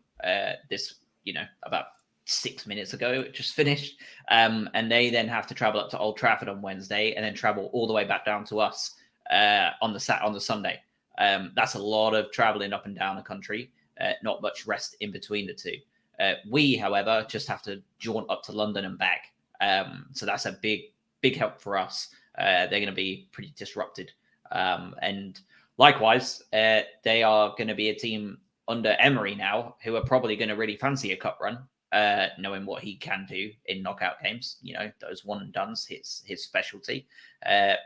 about 6 minutes ago. It just finished. And they then have to travel up to Old Trafford on Wednesday and then travel all the way back down to us on the Sunday. That's a lot of traveling up and down the country. Not much rest in between the two. We, however, just have to jaunt up to London and back. So that's a big help for us. They're going to be pretty disrupted. And likewise, they are going to be a team under Emery now who are probably going to really fancy a cup run. Knowing what he can do in knockout games, those one and dones, his specialty. They're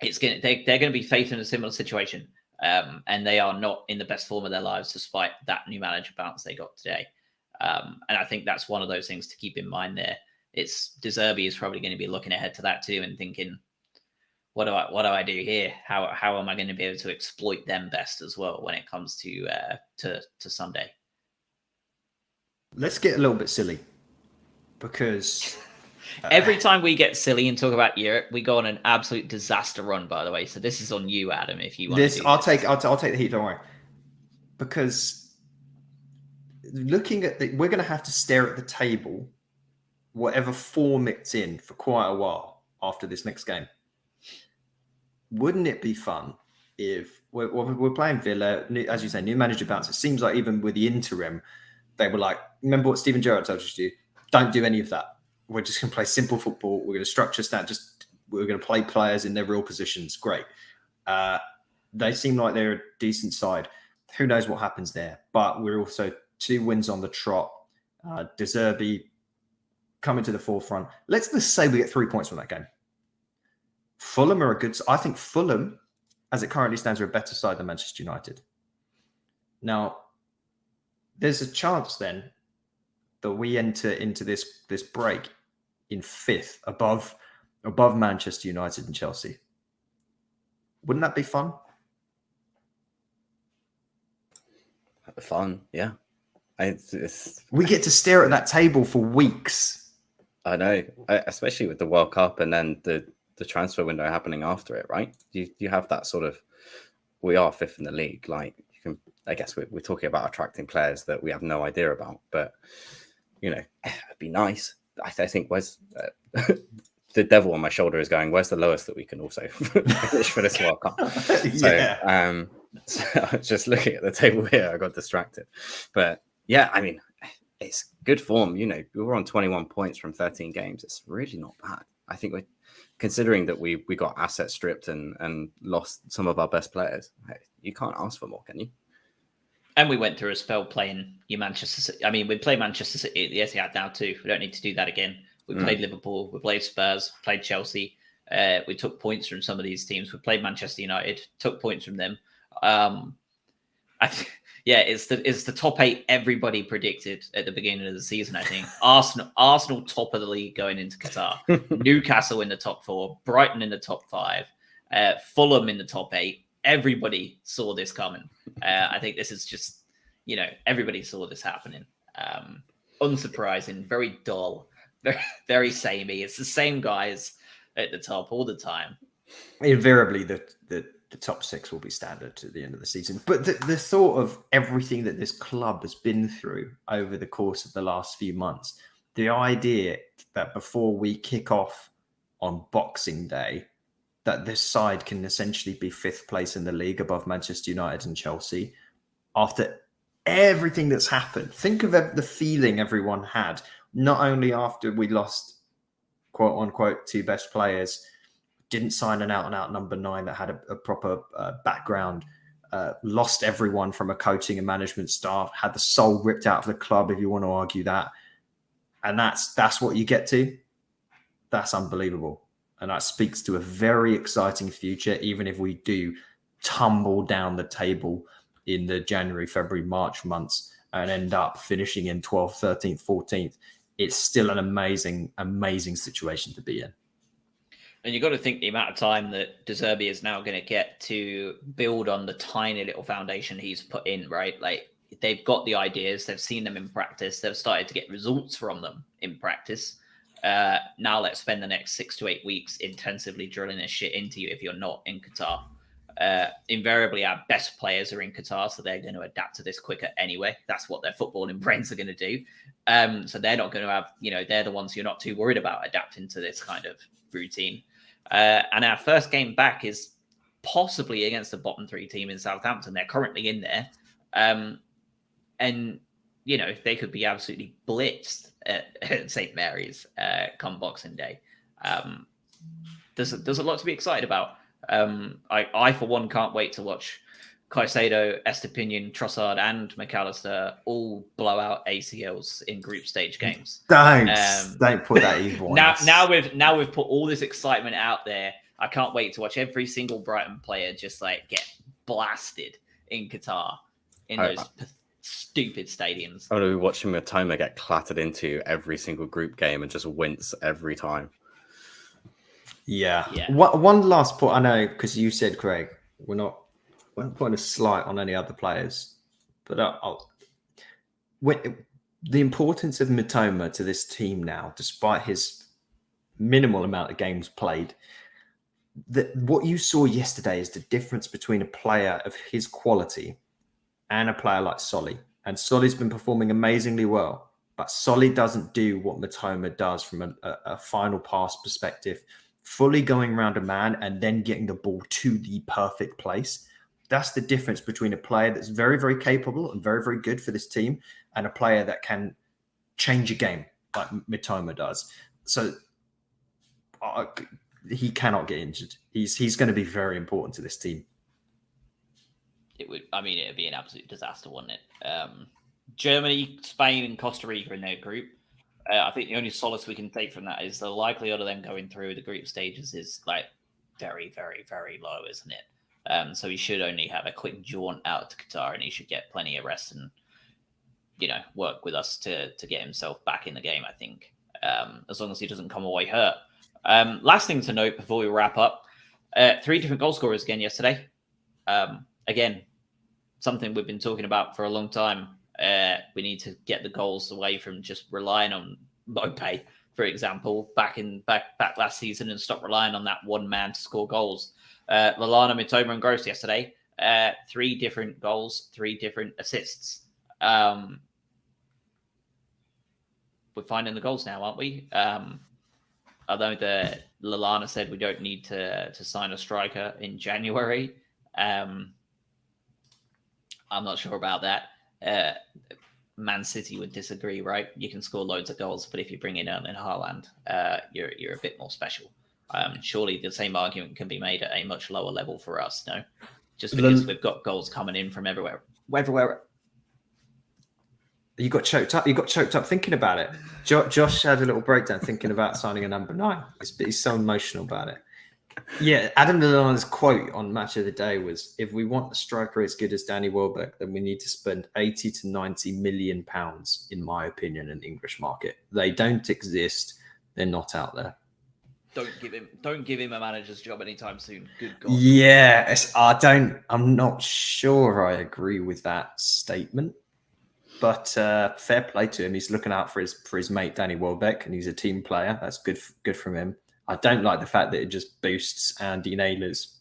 going to be facing a similar situation, and they are not in the best form of their lives despite that new manager bounce they got today. And I think that's one of those things to keep in mind there. It's De Zerbi is probably going to be looking ahead to that too and thinking, what do I do here? How am I going to be able to exploit them best as well when it comes to Sunday? Let's get a little bit silly because every time we get silly and talk about Europe, we go on an absolute disaster run. By the way, so this is on you, Adam. If you want this, I'll take the heat. Don't worry, because looking at we're going to have to stare at the table, whatever form it's in, for quite a while. after this next game. Wouldn't it be fun if we're playing Villa, as you say, new manager bounce? It seems like even with the interim, they were like, remember what Steven Gerrard told you to do? Don't do any of that. We're just going to play simple football. We're going to structure that. We're going to play players in their real positions. Great. They seem like they're a decent side. Who knows what happens there? But we're also 2 wins on the trot. De Zerbi coming to the forefront. Let's just say we get 3 points from that game. Fulham are I think Fulham, as it currently stands, are a better side than Manchester United. Now, there's a chance then that we enter into this break in 5th, above Manchester United and Chelsea. Wouldn't that be fun? Fun, yeah. We get to stare at that table for weeks. I know, especially with the World Cup and then the transfer window happening after it, right? You have that sort of, we are 5th in the league. Like, you can, I guess we're talking about attracting players that we have no idea about, but it'd be nice. I think where's the devil on my shoulder is going, where's the lowest that we can also finish for this World Cup? So, so I was just looking at the table here. I got distracted, but yeah, I mean, it's good form. We were on 21 points from 13 games. It's really not bad. I think considering that we got assets stripped and lost some of our best players, you can't ask for more, can you? And we went through a spell playing Manchester City. I mean, we play Manchester City at the Etihad now too. We don't need to do that again. We played Liverpool, we played Spurs, played Chelsea. We took points from some of these teams. We played Manchester United, took points from them. It's the top 8 everybody predicted at the beginning of the season. I think Arsenal top of the league going into Qatar, Newcastle in the top 4, Brighton in the top 5, Fulham in the top 8. Everybody saw this coming. I think this is just, everybody saw this happening. Unsurprising, very dull, very, very samey. It's the same guys at the top all the time. Invariably, the top 6 will be standard to the end of the season. But the thought of everything that this club has been through over the course of the last few months, the idea that before we kick off on Boxing Day, that this side can essentially be 5th place in the league above Manchester United and Chelsea after everything that's happened. Think of the feeling everyone had, not only after we lost, quote unquote, 2 best players, didn't sign an out-and-out number 9 that had a proper background, lost everyone from a coaching and management staff, had the soul ripped out of the club, if you want to argue that. And that's what you get to. That's unbelievable. And that speaks to a very exciting future, even if we do tumble down the table in the January, February, March months and end up finishing in 12th, 13th, 14th. It's still an amazing, amazing situation to be in. And you've got to think the amount of time that De Zerbi is now going to get to build on the tiny little foundation he's put in, right? Like, they've got the ideas, they've seen them in practice, they've started to get results from them in practice. Now let's spend the next 6 to 8 weeks intensively drilling this shit into you if you're not in Qatar. Invariably, our best players are in Qatar, so they're going to adapt to this quicker anyway. That's what their footballing brains are going to do. So they're not going to have, they're the ones you're not too worried about adapting to this kind of routine. And our first game back is possibly against the bottom 3 team in Southampton. They're currently in there. And, they could be absolutely blitzed at St. Mary's come Boxing Day. There's a lot to be excited about. I for one, can't wait to watch Caicedo, Estepinian, Trossard, and McAllister all blow out ACLs in group stage games. Don't put that evil on us. Now we've put all this excitement out there. I can't wait to watch every single Brighton player just get blasted in Qatar in those stupid stadiums. I'm going to be watching Matoma get clattered into every single group game and just wince every time. Yeah. One last point. I know, because you said, Craig, we're not putting a slight on any other players, but the importance of Matoma to this team now, despite his minimal amount of games played, what you saw yesterday is the difference between a player of his quality and a player like Solly. And Solly's been performing amazingly well, but Solly doesn't do what Matoma does from a final pass perspective, fully going around a man and then getting the ball to the perfect place. That's the difference between a player that's very, very capable and very, very good for this team and a player that can change a game like Mitoma does. So he cannot get injured. He's going to be very important to this team. It would be an absolute disaster, wouldn't it? Germany, Spain, and Costa Rica in their group. I think the only solace we can take from that is the likelihood of them going through the group stages is like very, very, very low, isn't it? So he should only have a quick jaunt out to Qatar, and he should get plenty of rest and work with us to get himself back in the game. I think as long as he doesn't come away hurt. Last thing to note before we wrap up: 3 different goal scorers again yesterday. Again, something we've been talking about for a long time. We need to get the goals away from just relying on Mopé, for example, back last season, and stop relying on that one man to score goals. Lallana, Mitoma, and Gross yesterday. 3 different goals, 3 different assists. We're finding the goals now, aren't we? Although Lallana said we don't need to sign a striker in January. I'm not sure about that. Man City would disagree, right? You can score loads of goals, but if you bring in Erling Haaland, you're a bit more special. Surely the same argument can be made at a much lower level for us, no? Just because we've got goals coming in from everywhere. You got choked up. You got choked up thinking about it. Josh had a little breakdown thinking about signing a number 9. He's so emotional about it. Yeah, Adam Lallana's quote on Match of the Day was, "If we want a striker as good as Danny Welbeck, then we need to spend 80 to 90 million pounds, in my opinion, in the English market. They don't exist. They're not out there." Don't give him a manager's job anytime soon. Good God. Yeah, I'm not sure I agree with that statement. But fair play to him. He's looking out for his mate Danny Welbeck, and he's a team player. That's good from him. I don't like the fact that it just boosts Andy Naylor's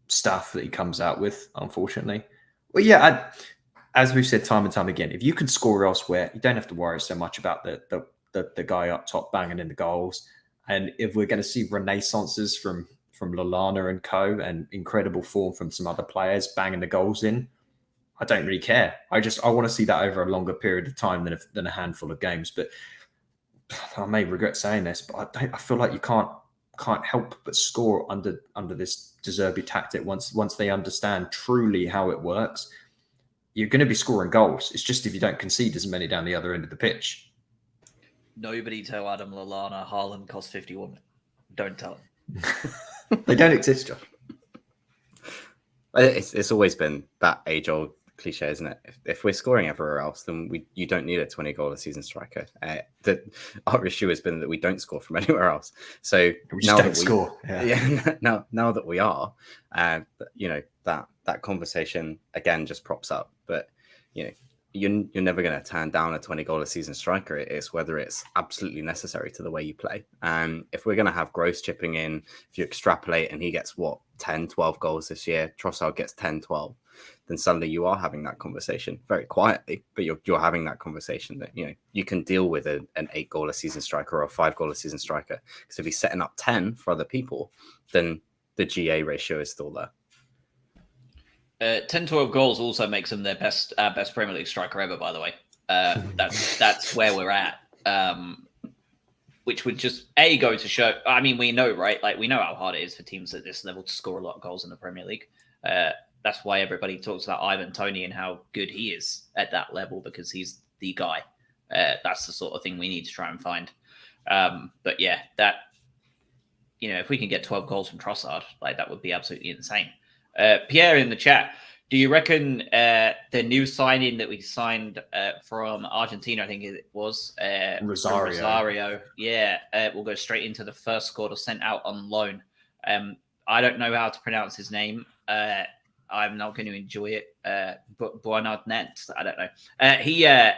stuff that he comes out with, unfortunately. Well, yeah, as we've said time and time again, if you can score elsewhere, you don't have to worry so much about the guy up top banging in the goals. And if we're going to see renaissances from Lallana and co, and incredible form from some other players banging the goals in, I don't really care. I want to see that over a longer period of time than a handful of games. But I may regret saying this, but I feel like you can't help but score under this De Zerbi tactic. Once they understand truly how it works, you're going to be scoring goals. It's just if you don't concede as many down the other end of the pitch. Nobody tell Adam Lallana Haaland costs 51. Don't tell him. They don't exist, John. It's always been that age-old cliche, isn't it? If we're scoring everywhere else, then you don't need a 20-goal-a-season striker. Our issue has been that we don't score from anywhere else. So we just don't score. Now that we are, that conversation again just props up. But you're never going to turn down a 20-goal-a-season striker. It's whether it's absolutely necessary to the way you play. If we're going to have Gross chipping in, if you extrapolate and he gets 10, 12 goals this year, Trossard gets 10, 12, then suddenly you are having that conversation very quietly, but you're having that conversation that you can deal with an 8-goal-a-season striker or a 5-goal-a-season striker, because if he's setting up 10 for other people, then the GA ratio is still there. 10-12 goals also makes him their best Premier League striker ever, by the way. That's where we're at, which would just go to show. I mean, we know, right? Like, we know how hard it is for teams at this level to score a lot of goals in the Premier League. That's why everybody talks about Ivan Toney and how good he is at that level, because he's the guy. That's the sort of thing we need to try and find. But yeah, if we can get 12 goals from Trossard, like, that would be absolutely insane. Pierre in the chat, do you reckon the new signing that we signed from Argentina, I think it was Rosario, will go straight into the first squad or sent out on loan? I don't know how to pronounce his name. I'm not going to enjoy it. But Buonarnet, I don't know.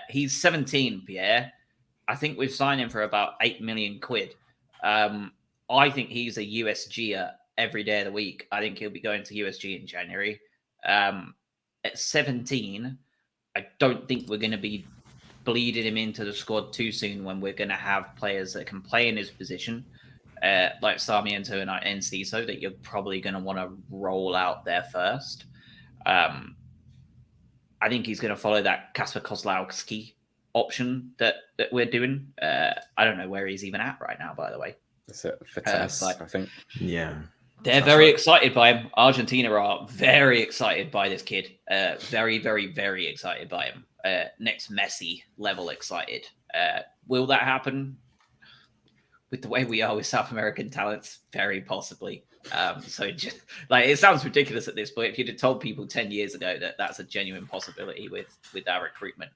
He's 17, Pierre. I think we've signed him for about 8 million quid. I think he's a USGer every day of the week. I think he'll be going to USG in January. At 17, I don't think we're going to be bleeding him into the squad too soon when we're going to have players that can play in his position. like Sarmiento and Enciso that you're probably going to want to roll out there first. I think he's going to follow that Kasper Kozlowski option that we're doing. I don't know where he's even at right now, by the way. Is it Vitesse, I think? Yeah. They're very excited by him. Argentina are very excited by this kid. Very, very, very excited by him. Next Messi level excited. Will that happen? With the way we are with South American talents, very possibly. So just, like, it sounds ridiculous at this point. If you'd have told people 10 years ago that that's a genuine possibility with our recruitment,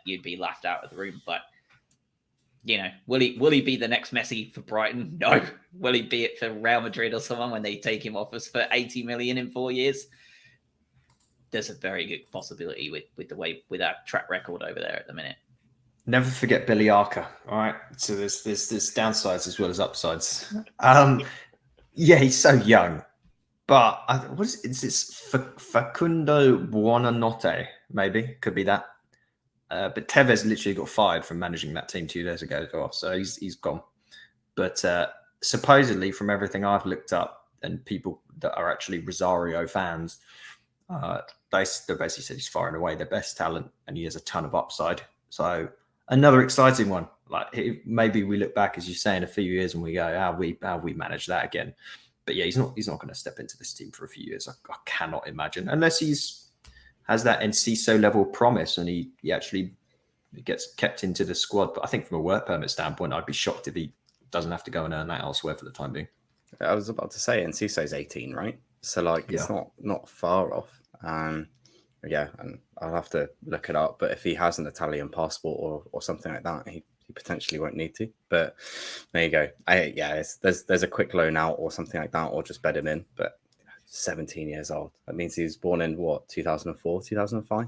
you'd be laughed out of the room. But you know, will he be the next Messi for Brighton? No. Will he be it for Real Madrid or someone when they take him off us for 80 million in 4 years? There's a very good possibility with our track record over there at the minute. Never forget Billy Arca. All right. So there's downsides as well as upsides. Yeah, he's so young. But what is this? Facundo Buonanotte, maybe. Could be that. But Tevez literally got fired from managing that team 2 days ago as well. So he's gone. But supposedly, from everything I've looked up and people that are actually Rosario fans, they basically said he's far and away their best talent and he has a ton of upside. So another exciting one. Like maybe we look back, as you say, in a few years and we go, how we manage that again? But yeah, he's not going to step into this team for a few years. I cannot imagine, unless has that Enciso level promise and he actually gets kept into the squad. But I think from a work permit standpoint, I'd be shocked if he doesn't have to go and earn that elsewhere for the time being. I was about to say Enciso's 18, right? So it's not far off. Yeah, and I'll have to look it up. But if he has an Italian passport or something like that, he potentially won't need to. But there you go. There's a quick loan out or something like that, or just bed him in. But 17 years old. That means he was born in 2004, 2005?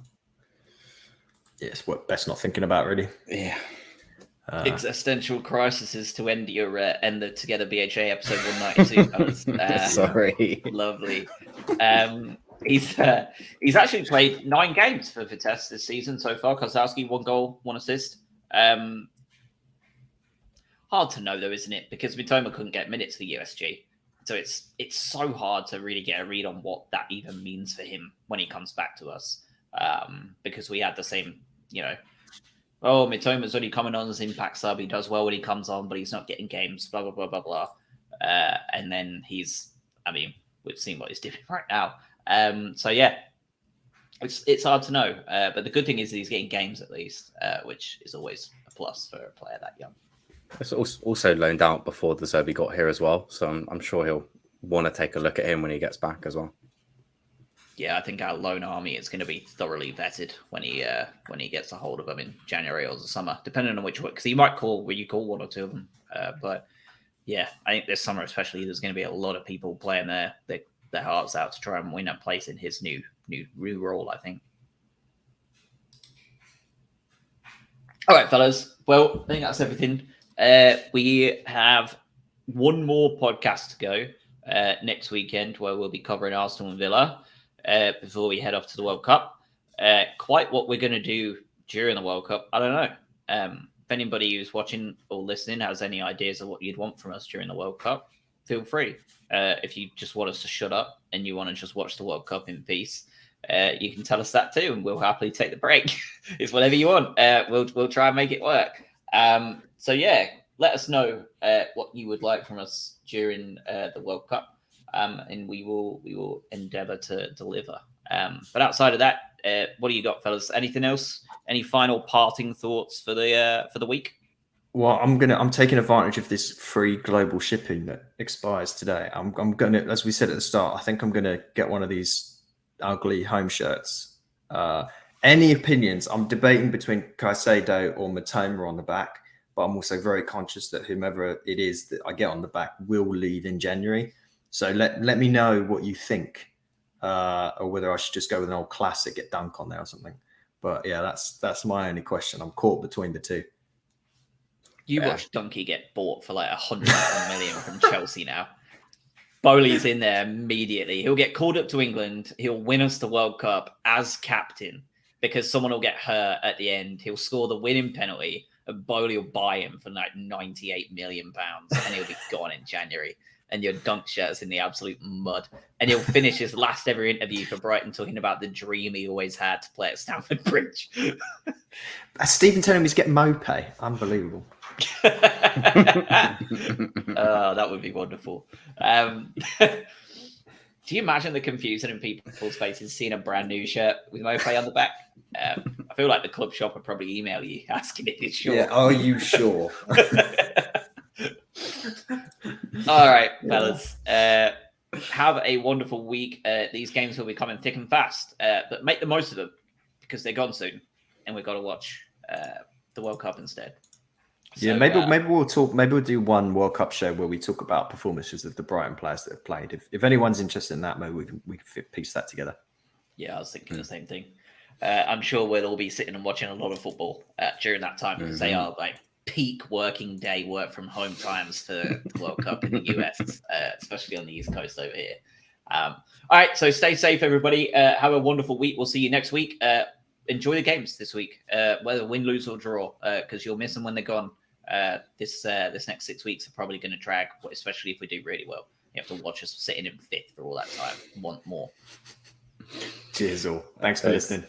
Yes, what best not thinking about, really. Yeah. Existential crises to end the Together BHA episode 192. Sorry. Lovely. He's actually played 9 games for Vitesse this season so far. Kozlowski, 1 goal, 1 assist. Hard to know though, isn't it? Because Mitoma couldn't get minutes for USG. So it's so hard to really get a read on what that even means for him when he comes back to us. Because we had the same, Mitoma's only coming on as impact sub. He does well when he comes on, but he's not getting games, blah, blah, blah, blah, blah. And then we've seen what he's doing right now. So yeah, it's hard to know. But the good thing is that he's getting games at least, which is always a plus for a player that young. It's also loaned out before the Zerbi got here as well. So I'm sure he'll want to take a look at him when he gets back as well. Yeah, I think our loan army is going to be thoroughly vetted when he gets a hold of them in January or the summer, depending on which one. Because he might call 1 or 2 of them. But yeah, I think this summer especially, there's going to be a lot of people playing their hearts out to try and win a place in his new role, I think. All right, fellas. Well, I think that's everything. We have one more podcast to go next weekend where we'll be covering Arsenal and Villa before we head off to the World Cup. Quite what we're going to do during the World Cup, I don't know. If anybody who's watching or listening has any ideas of what you'd want from us during the World Cup, feel free. If you just want us to shut up and you want to just watch the World Cup in peace, you can tell us that too, and we'll happily take the break. It's whatever you want. We'll try and make it work. So yeah, let us know what you would like from us during the World Cup, and we will endeavour to deliver. But outside of that, what do you got, fellas? Anything else? Any final parting thoughts for the week? Well, I'm taking advantage of this free global shipping that expires today. I'm gonna, as we said at the start, I think I'm gonna get one of these ugly home shirts. Any opinions? I'm debating between Caicedo or Mitoma on the back, but I'm also very conscious that whomever it is that I get on the back will leave in January. So let me know what you think, or whether I should just go with an old classic, get Dunk on there or something. But yeah, that's my only question. I'm caught between the two. You watch Donkey get bought for like 100 million from Chelsea now. Bowley's in there immediately. He'll get called up to England. He'll win us the World Cup as captain because someone will get hurt at the end. He'll score the winning penalty. and Bowley will buy him for like £98 million, and he'll be gone in January. And your Dunk shirt's in the absolute mud. And he'll finish his last ever interview for Brighton talking about the dream he always had to play at Stamford Bridge. Stephen telling me he's getting Mopay. Unbelievable. That would be wonderful. Do you imagine the confusion in people's faces seeing a brand new shirt with Mopay on the back? I feel like the club shop would probably email you asking if it's sure. Yeah, are you sure? All right, fellas. Have a wonderful week. These games will be coming thick and fast, but make the most of them because they're gone soon, and we've got to watch the World Cup instead. Yeah, So, maybe we'll talk. Maybe we'll do one World Cup show where we talk about performances of the Brighton players that have played. If anyone's interested in that, maybe we can piece that together. Yeah, I was thinking the same thing. I'm sure we'll all be sitting and watching a lot of football during that time because they are like peak working day work from home times for the World Cup in the US, especially on the East Coast over here. All right, so stay safe, everybody. Have a wonderful week. We'll see you next week. Enjoy the games this week, whether win, lose, or draw, because you'll miss them when they're gone. This next 6 weeks are probably going to drag, especially if we do really well. You have to watch us sitting in fifth for all that time. Want more. Cheers all. Thanks for listening.